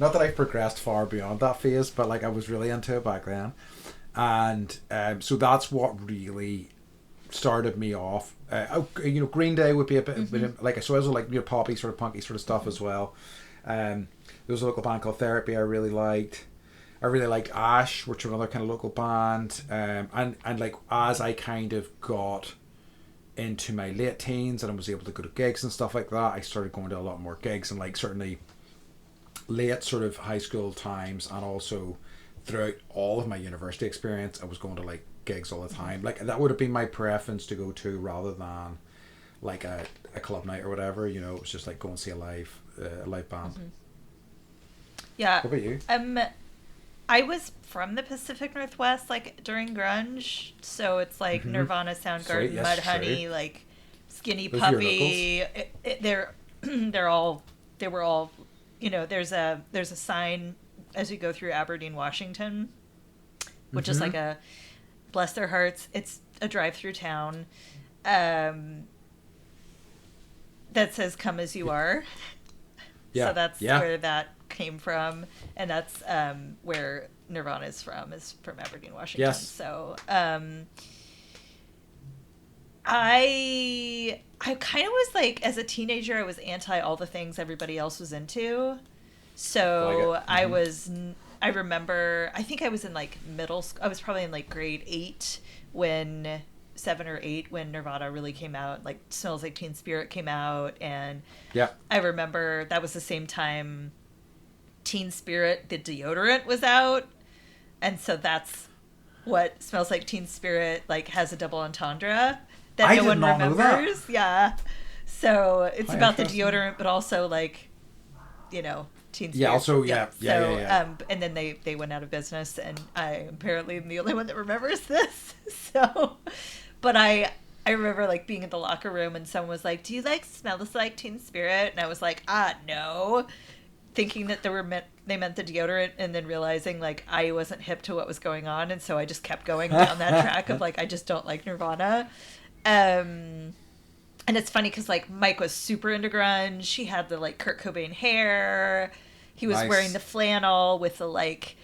I've progressed far beyond that phase, but like I was really into it back then. And so that's what really started me off. Green Day would be a bit like, so I was like poppy sort of punky sort of stuff as well. There was a local band called Therapy I really liked. I really liked Ash, which were another kind of local band. And like as I kind of got into my late teens and I was able to go to gigs and stuff like that, I started going to a lot more gigs, and like certainly late sort of high school times, and also throughout all of my university experience, I was going to like gigs all the time. Like that would have been my preference to go to, rather than like a club night or whatever. It was just like go and see a live band. Yeah. What about you? I was from the Pacific Northwest, like during grunge, so it's like Nirvana, Soundgarden, yes, Mudhoney, like Skinny Those Puppy. They were all there's a sign as you go through Aberdeen, Washington, which is like a, bless their hearts, it's a drive-through town, that says "Come as you are." Yeah. So that's where that came from, and that's where Nirvana is from Aberdeen, Washington. Yes. So I kind of was like, as a teenager, I was anti all the things everybody else was into. So I remember, I think I was in like middle school. I was probably in like grade 7 or 8 when Nirvana really came out. Like Smells Like Teen Spirit came out, and I remember that was the same time Teen Spirit, the deodorant, was out, and so that's what Smells Like Teen Spirit like has a double entendre that no one remembers. Yeah, so it's about the deodorant, but also like, Teen Spirit. Yeah, also, yeah. And then they went out of business, and I apparently am the only one that remembers this. So, but I remember like being in the locker room, and someone was like, "Do you like Smells Like Teen Spirit?" And I was like, no, thinking that they meant the deodorant, and then realizing like I wasn't hip to what was going on, and so I just kept going down that track of like, I just don't like Nirvana. And it's funny because like Mike was super into grunge. He had the like Kurt Cobain hair. He was wearing the flannel with the like,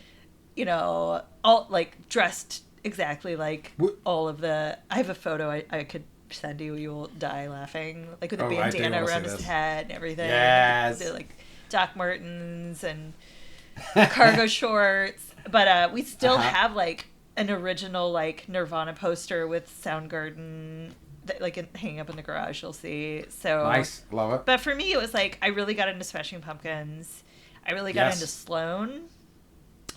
all like dressed exactly like all of the. I have a photo I could send you. You will die laughing. Like with a bandana around his head and everything. Yes. The, like Doc Martens and cargo shorts. But we still have like an original like Nirvana poster with Soundgarden. Like hanging up in the garage, you'll see. So nice, love it. But for me, it was like I really got into Smashing Pumpkins. I really got into Sloan.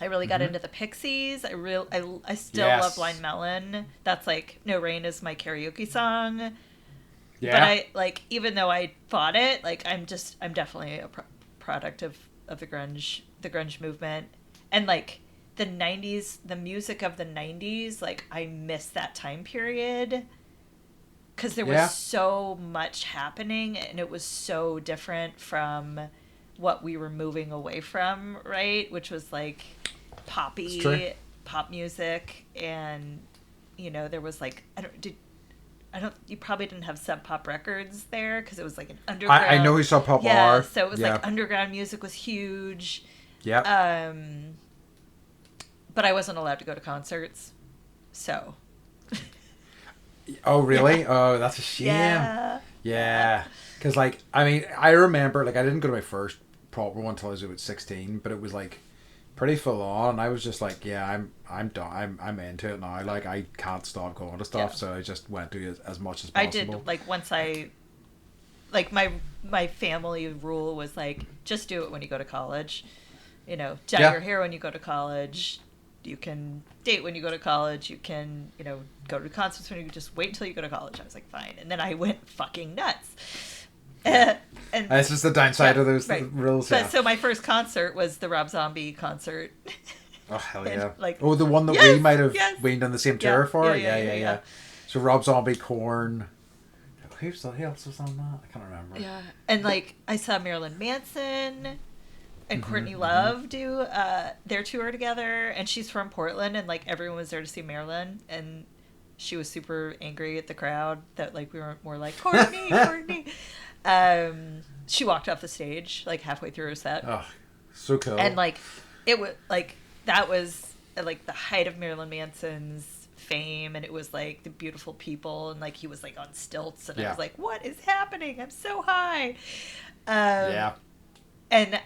I really got into the Pixies. I still love Blind Melon. That's like No Rain is my karaoke song. Yeah. But I like, even though I fought it, like I'm definitely a product of the grunge movement, and like the 90s, the music of the 90s. Like I miss that time period. Because there was so much happening, and it was so different from what we were moving away from, right? Which was like poppy pop music, and there was like you probably didn't have Sub Pop Records there because it was like an underground. I know who Sub Pop are. So it was like underground music was huge. Yeah. But I wasn't allowed to go to concerts, so. Oh, really? Yeah. Oh, that's a shame. Yeah. Because, like, I mean, I remember, like, I didn't go to my first proper one until I was about 16, but it was, like, pretty full on, and I was just like, yeah, I'm done. I'm into it now. Like, I can't stop going to stuff, so I just went to it as much as possible. I did, like, once I, like, my family rule was, like, just do it when you go to college. Dye your hair when you go to college. You can date when you go to college. You can, go to concerts when you just wait until you go to college. I was like, fine. And then I went fucking nuts. And it's just the downside of those rules. But so my first concert was the Rob Zombie concert. Oh, hell yeah. Like, the one that we might have been on the same tour for? Yeah. So Rob Zombie, Korn. Who else was on that? I can't remember. Yeah. And, like, I saw Marilyn Manson and Courtney Love do their tour together, and she's from Portland, and like everyone was there to see Marilyn, and she was super angry at the crowd that like we weren't more like Courtney. She walked off the stage like halfway through her set. Oh, so cool. And like it was like that was like the height of Marilyn Manson's fame, and it was like the beautiful people, and like he was like on stilts, and I was like, what is happening? I'm so high. And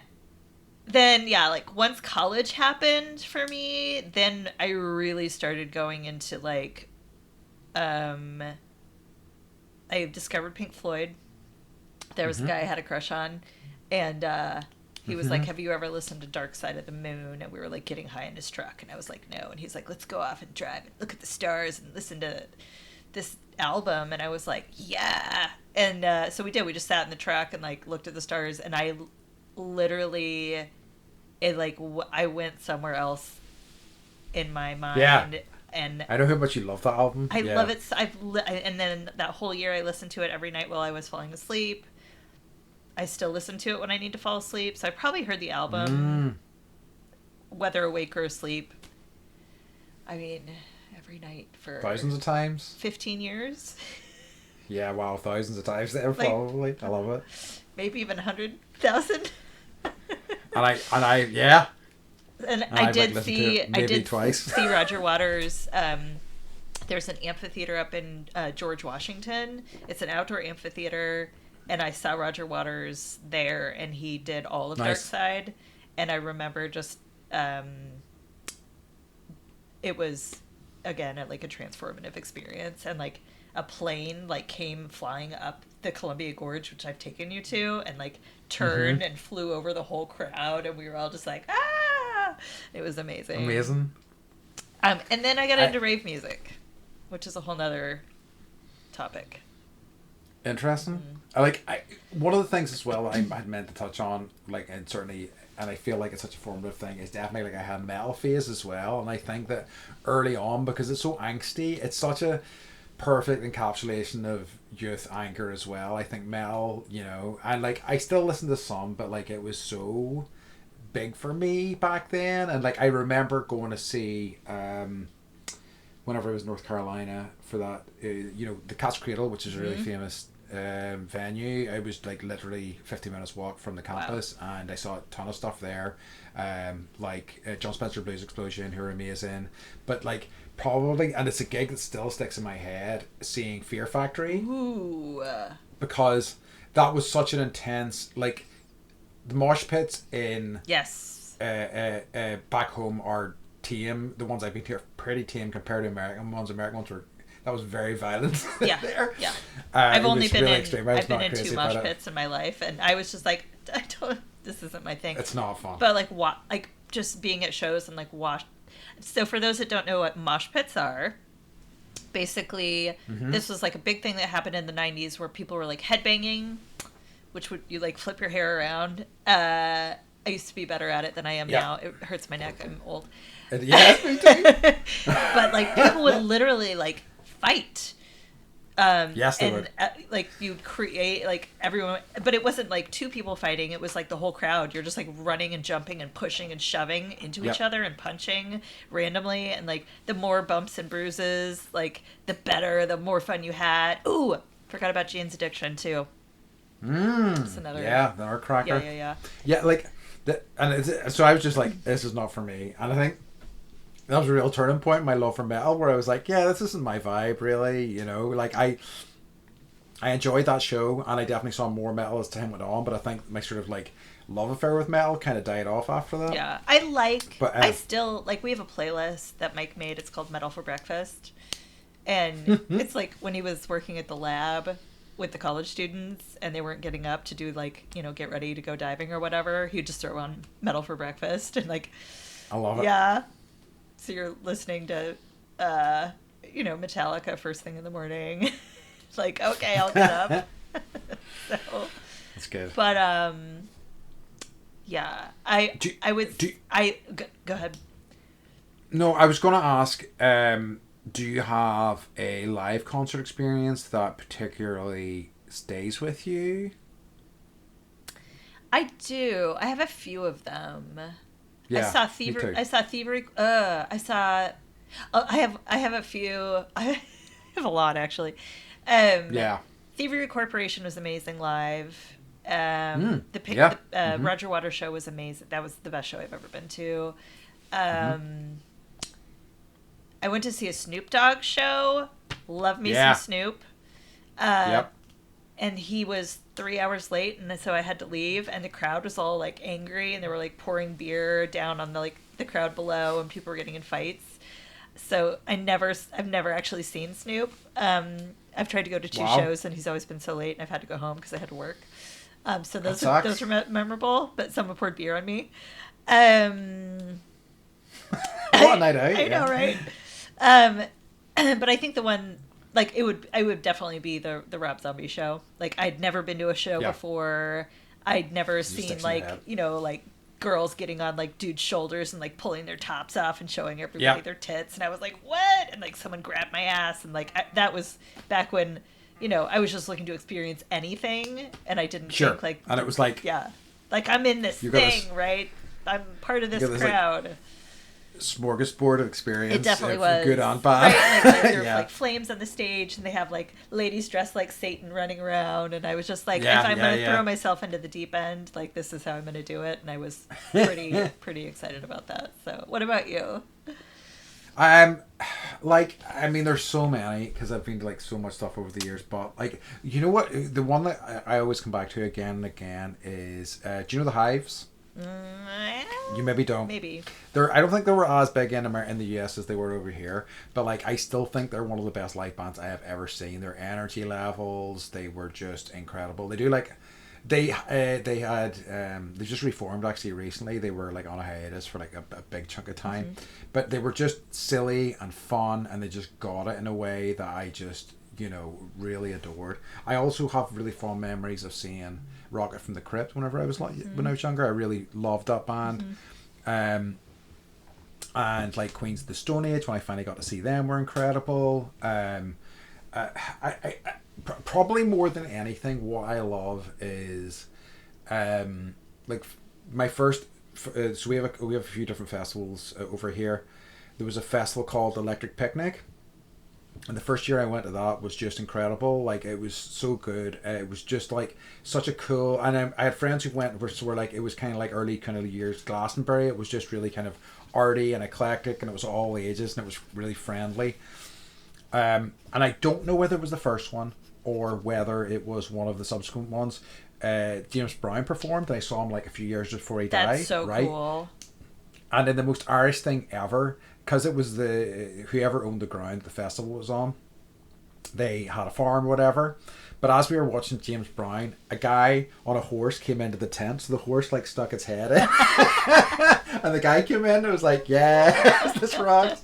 then, like, once college happened for me, then I really started going into, like, I discovered Pink Floyd. There was a guy I had a crush on, and he was like, have you ever listened to Dark Side of the Moon? And we were, like, getting high in his truck, and I was like, no. And he's like, let's go off and drive and look at the stars and listen to this album. And I was like, yeah. And so we did. We just sat in the truck and, like, looked at the stars, and I literally... I went somewhere else in my mind, and I know how much you love that album. I love it. And then that whole year, I listened to it every night while I was falling asleep. I still listen to it when I need to fall asleep. So I probably heard the album, whether awake or asleep. I mean, every night for thousands of times. 15 years. Yeah, wow, thousands of times there, probably. I love it. Maybe even 100,000. Yeah. And I did twice. see Roger Waters. There's an amphitheater up in George Washington. It's an outdoor amphitheater, and I saw Roger Waters there, and he did all of Dark Side. And I remember just it was again like a transformative experience, and like a plane like came flying up the Columbia Gorge, which I've taken you to, and like turned and flew over the whole crowd, and we were all just like, ah! It was amazing. And then I got into rave music, which is a whole nother topic. Interesting. One of the things as well that I had meant to touch on, like, and certainly, and I feel like it's such a formative thing, is definitely like I had a metal phase as well, and I think that early on, because it's so angsty, it's such a perfect encapsulation of youth anger as well. I think metal, and like I still listen to some, but like it was so big for me back then, and like I remember going to see whenever I was in North Carolina for that the Cat's Cradle, which is a really famous venue. I was like literally 50 minutes walk from the campus. Wow. And I saw a ton of stuff there, like John Spencer Blues Explosion, who are amazing, but like probably, and it's a gig that still sticks in my head, seeing Fear Factory. Ooh. Because that was such an intense, like, the mosh pits in back home are tame. The ones I've been to are pretty tame compared to American ones. American ones were, that was very violent. Yeah. there. Yeah. I've only been really in extreme. I've been in 2 mosh pits in my life, and I was just like, this isn't my thing. It's not fun. But like just being at shows and like watch. So for those that don't know what mosh pits are, basically this was like a big thing that happened in the 90s where people were like headbanging, which would you like flip your hair around. I used to be better at it than I am now. It hurts my neck. I'm old. Yeah, me too. But like people would literally like fight. Yes, they would. Like you'd create like everyone, but it wasn't like 2 people fighting. It was like the whole crowd. You're just like running and jumping and pushing and shoving into each other and punching randomly. And like the more bumps and bruises, like the better, the more fun you had. Ooh, forgot about Jane's Addiction too. That's another. Yeah, the art cracker. Yeah. Yeah, like so I was just like, this is not for me, and I think that was a real turning point in my love for metal, where I was like, yeah, this isn't my vibe, really. Like I enjoyed that show, and I definitely saw more metal as time went on, but I think my sort of like love affair with metal kind of died off after that. Yeah, I still like, we have a playlist that Mike made. It's called Metal for Breakfast, and it's like when he was working at the lab with the college students and they weren't getting up to do like, get ready to go diving or whatever, he'd just throw on Metal for Breakfast, and like, I love it. Yeah. So you're listening to, Metallica first thing in the morning. It's like, okay, I'll get up. So, that's good. But yeah, go ahead. No, I was going to ask, do you have a live concert experience that particularly stays with you? I do. I have a few of them. Yeah, I saw Thievery. I have a few. I have a lot actually. Thievery Corporation was amazing live. Roger Waters show was amazing. That was the best show I've ever been to. I went to see a Snoop Dogg show. Love me some Snoop. And he was 3 hours late, and so I had to leave, and the crowd was all like angry, and they were like pouring beer down on the crowd below, and people were getting in fights. So I've never actually seen Snoop. I've tried to go to 2 shows, and he's always been so late, and I've had to go home because I had to work. So those were memorable, but someone poured beer on me. What a night out! I know, right? But I think the one, like, it would definitely be the Rob Zombie show. Like, I'd never been to a show before. I'd never seen like girls getting on like dudes' shoulders and like pulling their tops off and showing everybody their tits, and I was like, what? And like someone grabbed my ass, and like that was back when I was just looking to experience anything, and I didn't Sure. think like, And it was like, yeah, like I'm in this thing, right? I'm part of this crowd. Like, smorgasbord of experience. It definitely was good and bad. Right? Like there were like flames on the stage, and they have like ladies dressed like Satan running around, and I was just like, if I'm gonna throw myself into the deep end, like this is how I'm gonna do it, and I was pretty excited about that. So, what about you? Like, I mean, there's so many because I've been to like so much stuff over the years, but like, you know what? The one that I always come back to again and again is, do you know the Hives? You maybe don't. Maybe. I don't think they were as big in the US as they were over here, but like I still think they're one of the best live bands I have ever seen. Their energy levels, they were just incredible. They do like they had they just reformed actually recently. They were like on a hiatus for like a big chunk of time, but they were just silly and fun, and they just got it in a way that I just really adored. I also have really fond memories of seeing Rocket from the Crypt when I was younger. I really loved that band. And like Queens of the Stone Age, when I finally got to see them, were incredible. I probably more than anything, what I love is like my first. So we have a few different festivals over here. There was a festival called Electric Picnic. And the first year I went to that was just incredible. Like, it was so good. It was just like such a cool. And I had friends who went were like, it was kind of like early kind of years Glastonbury. It was just really kind of arty and eclectic, and it was all ages, and it was really friendly. And I don't know whether it was the first one or whether it was one of the subsequent ones. James Brown performed, and I saw him like a few years before he died. That's so right? cool. And then the most Irish thing ever, because it was whoever owned the ground the festival was on, they had a farm or whatever. But as we were watching James Brown, a guy on a horse came into the tent, so the horse like stuck its head in. And the guy came in and was like, yeah, this rocks.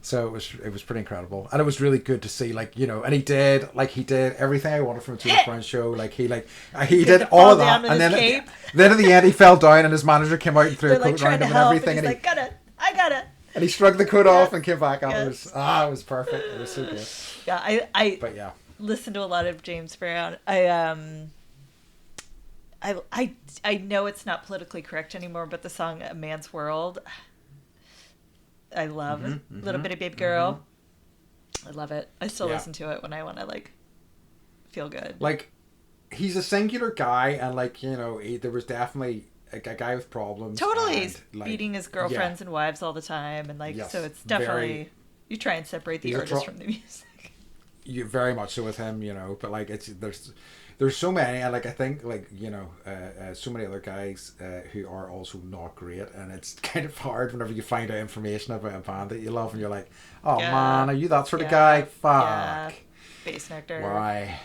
So it was pretty incredible, and it was really good to see, like, and he did everything I wanted from a James Brown show. Like he did all of that, and then in the end he fell down, and his manager came out and threw a coat around him and everything, and he's like, I got it. And he shrugged the coat off and came back on. Yes. It was perfect. It was so good. Yeah, but yeah, listened to a lot of James Brown. I know it's not politically correct anymore, but the song "A Man's World," I love. Little Bitty Baby Girl. I love it. I still listen to it when I want to like feel good. Like, he's a singular guy, and like there was definitely a guy with problems. Totally, and, like, beating his girlfriends and wives all the time, and like so it's definitely you try and separate the artist from the music. You very much so with him, but like there's so many, and like I think like so many other guys who are also not great, and it's kind of hard whenever you find out information about a band that you love, and you're like, oh man, are you that sort of guy? Fuck. Bass Nectar. Why?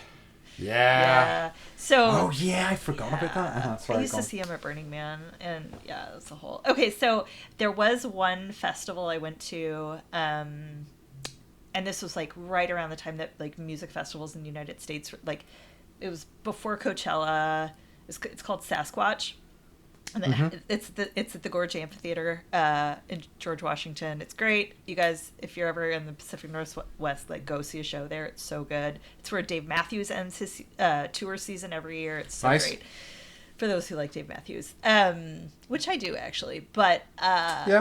Yeah. So. I forgot about that. I used to see him at Burning Man, and that's the whole. Okay, so there was one festival I went to, and this was like right around the time that like music festivals in the United States, like it was before Coachella. It's called Sasquatch, and it's at the Gorge Amphitheater in George Washington. It's great. You guys, if you're ever in the Pacific Northwest, like go see a show there. It's so good. It's where Dave Matthews ends his tour season every year. It's so great for those who like Dave Matthews, which I do actually. But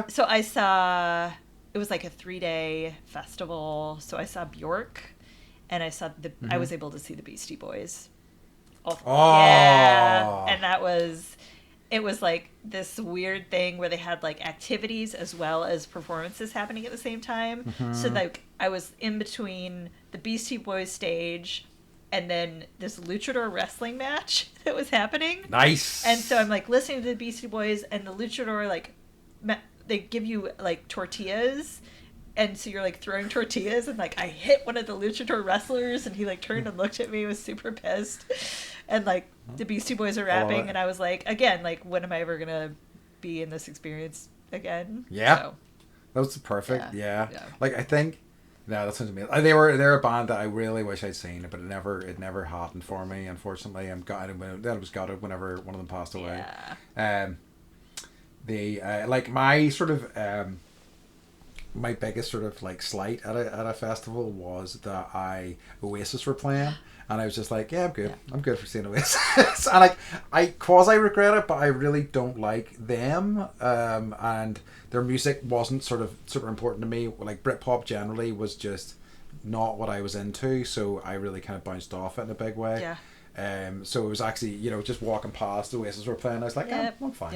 so I saw it was like a 3-day festival. So I saw Bjork, and I saw I was able to see the Beastie Boys. Yeah, and it was like this weird thing where they had like activities as well as performances happening at the same time. So like I was in between the Beastie Boys stage and then this luchador wrestling match that was happening. Nice. And so I'm like listening to the Beastie Boys, and the luchador like they give you like tortillas. And so you're like throwing tortillas, and like I hit one of the luchador wrestlers, and he like turned and looked at me, was super pissed. And like the Beastie Boys are rapping, and I was like, again, like when am I ever gonna be in this experience again? Yeah, so, that was perfect. Yeah. Like I think, that sounds amazing. They're a band that I really wish I'd seen, but it never happened for me. Unfortunately, I'm gutted that was gutted whenever one of them passed away. Yeah. Like my sort of my biggest sort of like slight at a festival was that Oasis were playing, and I was just like, yeah, I'm good. I'm good for seeing Oasis. And like, I quasi regret it, but I really don't like them. And their music wasn't sort of super important to me. Like Britpop generally was just not what I was into, so I really kind of bounced off it in a big way. So it was actually, just walking past Oasis were playing, I was like, I'm fine.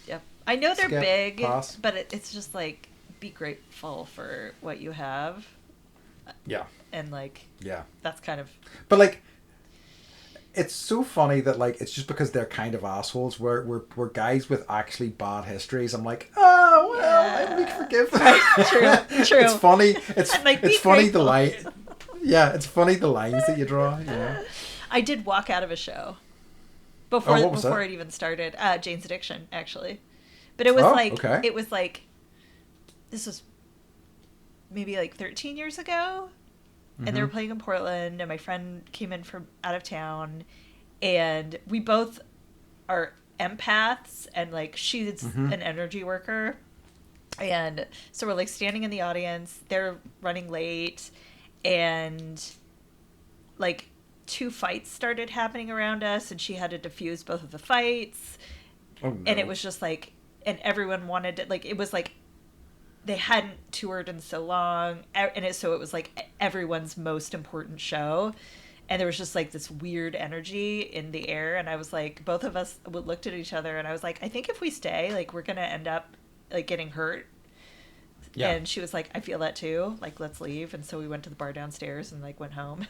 Yep. I know they're big, pass. but it's just like, be grateful for what you have. Yeah. And like, that's kind of. But like, it's so funny that like it's just because they're kind of assholes. We're guys with actually bad histories. I'm like, oh well, we can forgive them. Right. True. It's funny. It's like, it's funny the line. Yeah, it's funny the lines that you draw. I did walk out of a show before it even started. Jane's Addiction, actually, but it was it was like. This was maybe like 13 years ago, and they were playing in Portland, and my friend came in from out of town, and we both are empaths, and like she's an energy worker, and so we're like standing in the audience, they're running late, and like 2 fights started happening around us, and she had to defuse both of the fights. And it was just like, and everyone wanted to, like, it was like they hadn't toured in so long, and so it was like everyone's most important show, and there was just like this weird energy in the air, and I was like, both of us looked at each other, and I was like, I think if we stay, like, we're gonna end up like getting hurt. And she was like, I feel that too, like, let's leave. And so we went to the bar downstairs and like went home.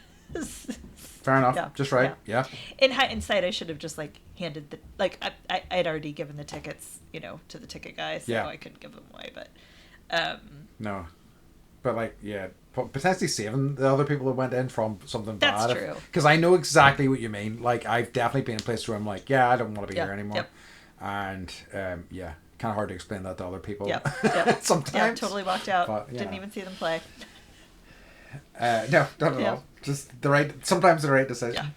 Fair enough. Just right. Yeah. In hindsight, I should have just like handed the, like, I had already given the tickets, to the ticket guy, so I couldn't give them away, but no, but like, potentially saving the other people that went in from something bad. That's true. Because I know exactly what you mean. Like, I've definitely been in a place where I'm like, I don't want to be here anymore. And kind of hard to explain that to other people. Sometimes. Yeah, totally walked out. But, didn't even see them play. No, not at all. Just sometimes the right decision.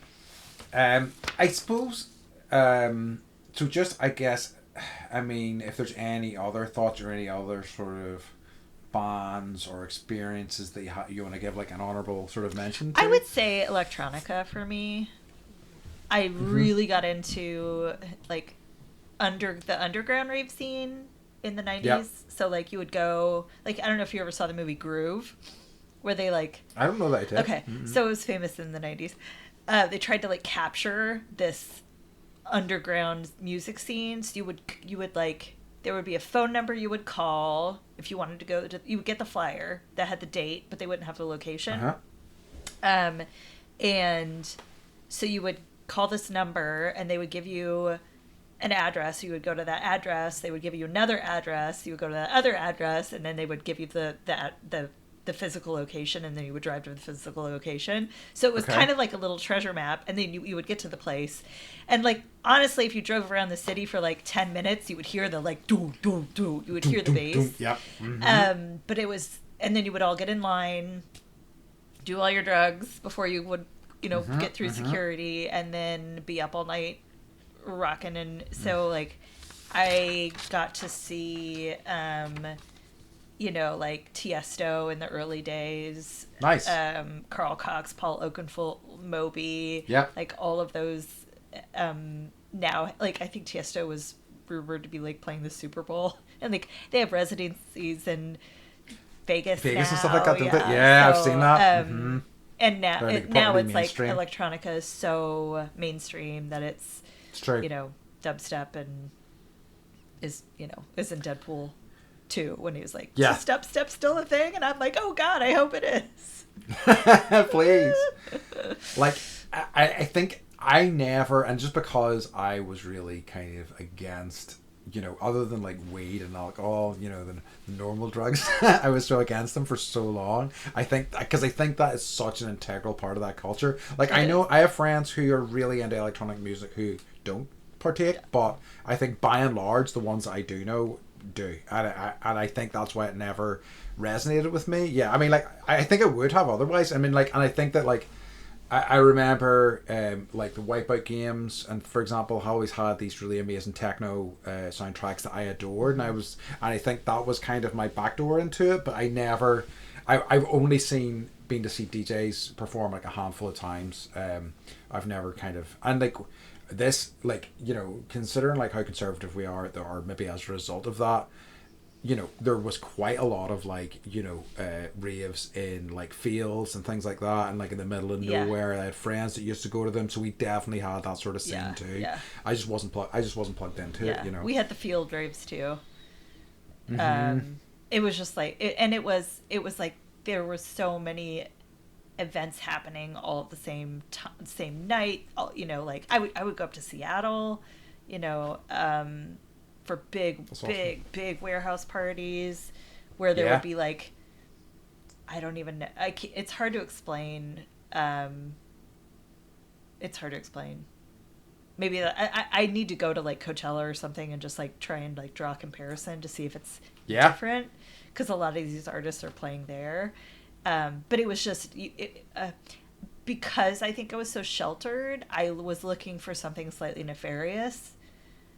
I suppose. So just, I guess, I mean, if there's any other thoughts or any other sort of bands or experiences that you want to give like an honorable sort of mention to? I would say electronica for me. I really got into like the underground rave scene in the 90s. So like you would go, like, I don't know if you ever saw the movie Groove, where they like, I don't know that I did. Okay, so it was famous in the 90s. They tried to like capture this underground music scene. So you would like, there would be a phone number you would call if you wanted to go to, you would get the flyer that had the date, but they wouldn't have the location. And so you would call this number and they would give you an address. You would go to that address. They would give you another address. You would go to that other address, and then they would give you the physical location, and then you would drive to the physical location. So it was kind of like a little treasure map, and then you would get to the place. And like, honestly, if you drove around the city for like 10 minutes, you would hear the like doo doo doo. You would hear the bass. But it was, and then you would all get in line, do all your drugs before you would, get through security, and then be up all night rocking. And so like, I got to see like Tiesto in the early days. Nice. Carl Cox, Paul Oakenfold, Moby. Like all of those. Now, like, I think Tiesto was rumored to be like playing the Super Bowl, and like they have residencies in Vegas now. And stuff like that. So, I've seen that. And now it's like electronica is so mainstream that it's true. Dubstep, and is in Deadpool 2 when he was like, is dubstep still a thing? And I'm like, oh god, I hope it is. Please. Like, I think I never, and just because I was really kind of against, other than like weed and alcohol, the normal drugs, I was so against them for so long. I think that is such an integral part of that culture. Like, I know I have friends who are really into electronic music who don't partake, but I think by and large the ones I do know do, and I think that's why it never resonated with me. I mean, like, I think it would have otherwise. I mean, like, and I think that like I remember like the Wipeout games, and for example, I always had these really amazing techno soundtracks that I adored, and I think that was kind of my backdoor into it. But I've only been to see DJs perform like a handful of times. I've never kind of, and like this, like, you know, considering like how conservative we are, or maybe as a result of that, you know, there was quite a lot of like, you know, raves in like fields and things like that, and like in the middle of nowhere. I had friends that used to go to them, so we definitely had that sort of scene too. Yeah. I just wasn't plugged into it, you know. We had the field raves too. Mm-hmm. It was just like it was like there were so many events happening all at the same night. You know, like I would go up to Seattle, you know, for big warehouse parties where there would be like, I don't even know. It's hard to explain. It's hard to explain. Maybe I need to go to like Coachella or something and just like try and like draw a comparison to see if it's different, because a lot of these artists are playing there. But it was just because I think I was so sheltered, I was looking for something slightly nefarious.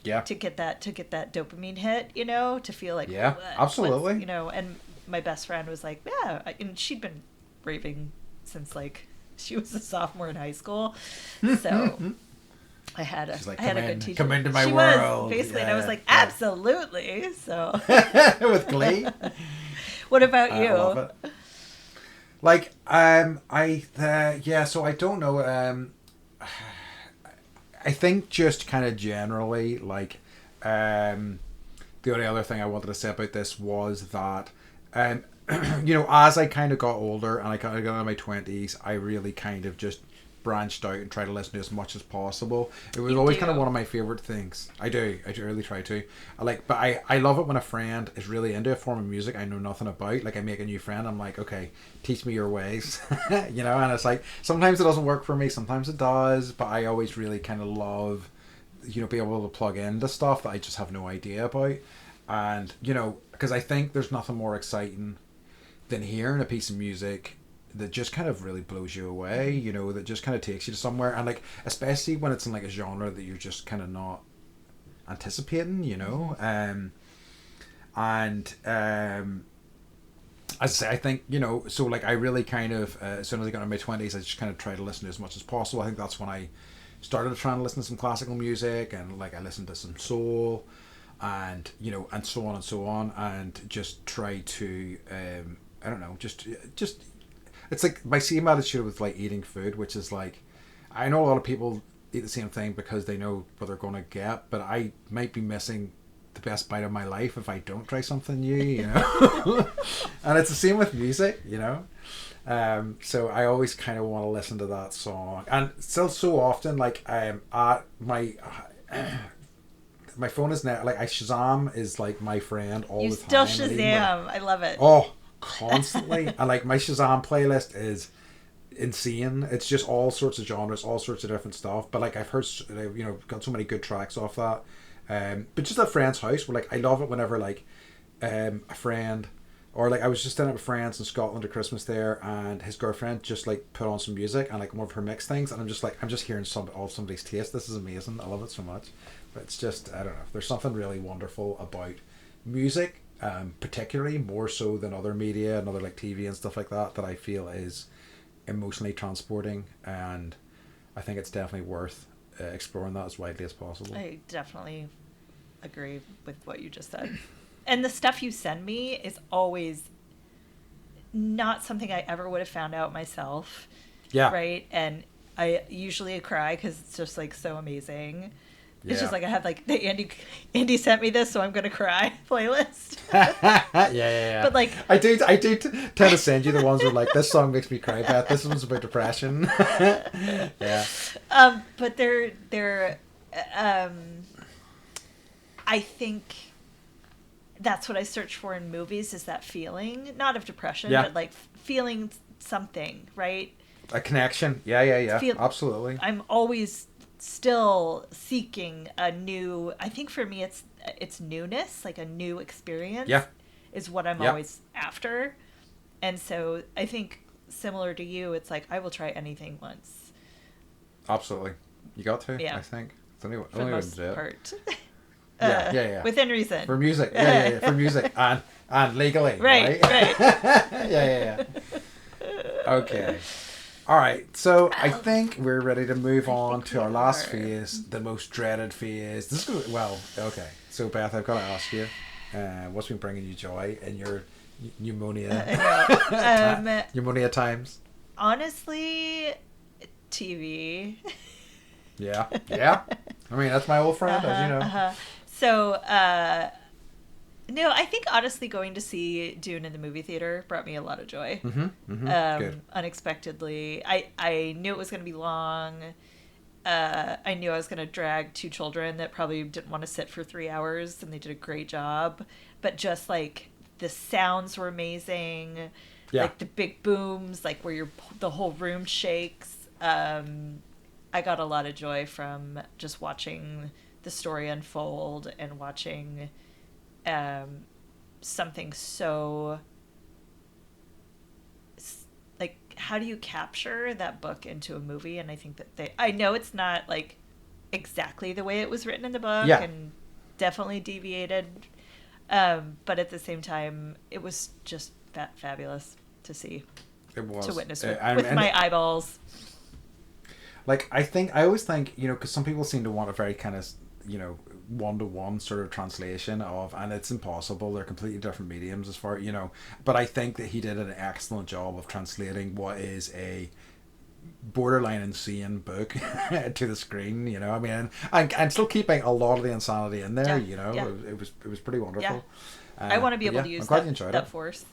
Yeah. To get that dopamine hit, you know, to feel like, absolutely, you know. And my best friend was like, yeah, and she'd been raving since like she was a sophomore in high school, so I had a good teacher. Come into my she world, was, basically, and I was like, absolutely. So with glee. What about you? I love it. Like, so I don't know. I think just kind of generally, like, the only other thing I wanted to say about this was that, you know, as I kind of got older and I kind of got into my 20s, I really kind of just branched out and tried to listen to as much as possible. It was always kind of one of my favorite things. I do really try to. But I love it when a friend is really into a form of music I know nothing about. Like, I make a new friend, I'm like, okay, teach me your ways. You know, and it's like, sometimes it doesn't work for me, sometimes it does, but I always really kind of love, you know, being able to plug into stuff that I just have no idea about. And, you know, because I think there's nothing more exciting than hearing a piece of music that just kind of really blows you away, you know, that just kind of takes you to somewhere. And like, especially when it's in like a genre that you're just kind of not anticipating, you know. As I say, I think, you know, so like I really kind of, as soon as I got into my 20s, I just kind of tried to listen to as much as possible. I think that's when I started trying to listen to some classical music, and like I listened to some soul, and, you know, and so on, and just try to, I don't know, just it's like my same attitude with like eating food, which is like, I know a lot of people eat the same thing because they know what they're going to get, but I might be missing the best bite of my life if I don't try something new, you know. And it's the same with music, you know. So I always kind of want to listen to that song, and still so often, like, at my my phone is now like, I Shazam is like my friend all the time. You still Shazam. I love it. Oh, constantly. And like, my Shazam playlist is insane. It's just all sorts of genres, all sorts of different stuff. But like, I've heard, you know, got so many good tracks off that. But just at a friend's house, where like, I love it whenever like a friend, or like I was just staying at with friends in Scotland at Christmas there, and his girlfriend just like put on some music and like one of her mixed things, and I'm just hearing all of somebody's taste. This is amazing. I love it so much. But it's just, I don't know, there's something really wonderful about music, particularly more so than other media and other like TV and stuff like that I feel is emotionally transporting, and I think it's definitely worth exploring that as widely as possible. I definitely agree with what you just said. And the stuff you send me is always not something I ever would have found out myself. Yeah. Right? And I usually cry because it's just like so amazing. Yeah. It's just like I have like the Andy sent me this, so I'm gonna cry playlist. yeah. But like, I do tend to send you the ones where like, this song makes me cry, Beth. This one's about depression. Yeah. But they're I think that's what I search for in movies, is that feeling, not of depression, but like feeling something, right? A connection. Yeah. Absolutely. I'm always still seeking a new, I think for me it's newness, like a new experience is what I'm always after. And so I think similar to you, it's like I will try anything once. Absolutely. You got to, Yeah. I think. It's the only For the way to most do it. part. Yeah. Within reason. For music. Yeah. For music. And legally. Right. Yeah. Okay. All right. So I think we're ready to move on to our last phase, the most dreaded phase. This is okay. So Beth, I've got to ask you, what's been bringing you joy in your pneumonia pneumonia times? Honestly, TV. Yeah. I mean, that's my old friend, as you know. So, no, I think honestly going to see Dune in the movie theater brought me a lot of joy. Good. Unexpectedly. I knew it was going to be long. I knew I was going to drag two children that probably didn't want to sit for 3 hours, and they did a great job. But just like the sounds were amazing. Yeah. Like the big booms, like where the whole room shakes. I got a lot of joy from just watching the story unfold and watching something so, like, how do you capture that book into a movie? And I think that I know it's not like exactly the way it was written in the book, and definitely deviated, but at the same time it was just fabulous to see. It was, to witness with my eyeballs. Like, I always think, because some people seem to want a very kind of, one-to-one sort of translation of, and it's impossible. They're completely different mediums as far, but I think that he did an excellent job of translating what is a borderline insane book to the screen, I mean, and still keeping a lot of the insanity in there, It was pretty wonderful. I want to be able to use that force.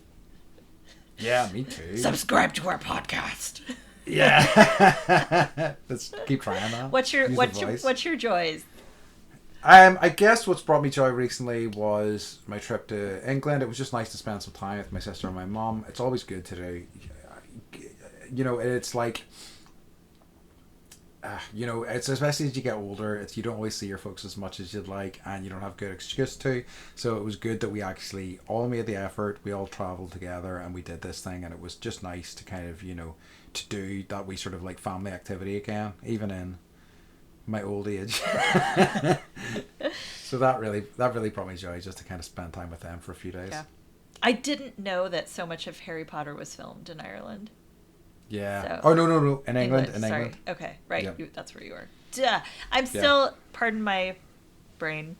Yeah, me too. Subscribe to our podcast. Yeah. Let's keep trying that. What's your joys? I guess what's brought me joy recently was my trip to England. It was just nice to spend some time with my sister and my mum. It's always good to do. It's like, it's especially as you get older, you don't always see your folks as much as you'd like, and you don't have good excuse to. So it was good that we actually all made the effort. We all travelled together and we did this thing, and it was just nice to kind of, to do that we sort of like family activity again, even in my old age. So that really brought me joy, just to kind of spend time with them for a few days. Yeah. I didn't know that so much of Harry Potter was filmed in Ireland. Yeah. So, oh no, in England. Sorry. Okay, right. Yep. That's where you were. Duh. I'm still. Pardon my brain.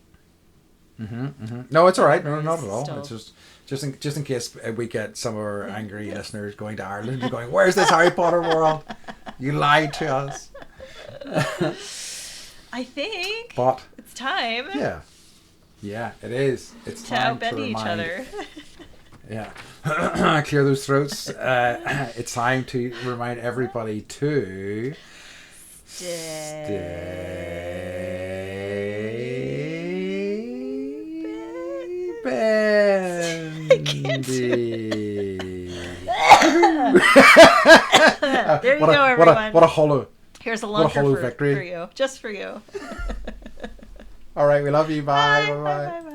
No, it's all right. No, not at all. It's just in case we get some of our angry listeners going to Ireland and going, "Where's this Harry Potter world? You lied to us." I think. But it's time. Yeah, it is. It's to time outbend each other. Yeah. Clear those throats. It's time to remind everybody to stay bendy. There you go, everyone. What a hollow. Here's a lunker victory for you. Just for you. All right, we love you. Bye. Bye.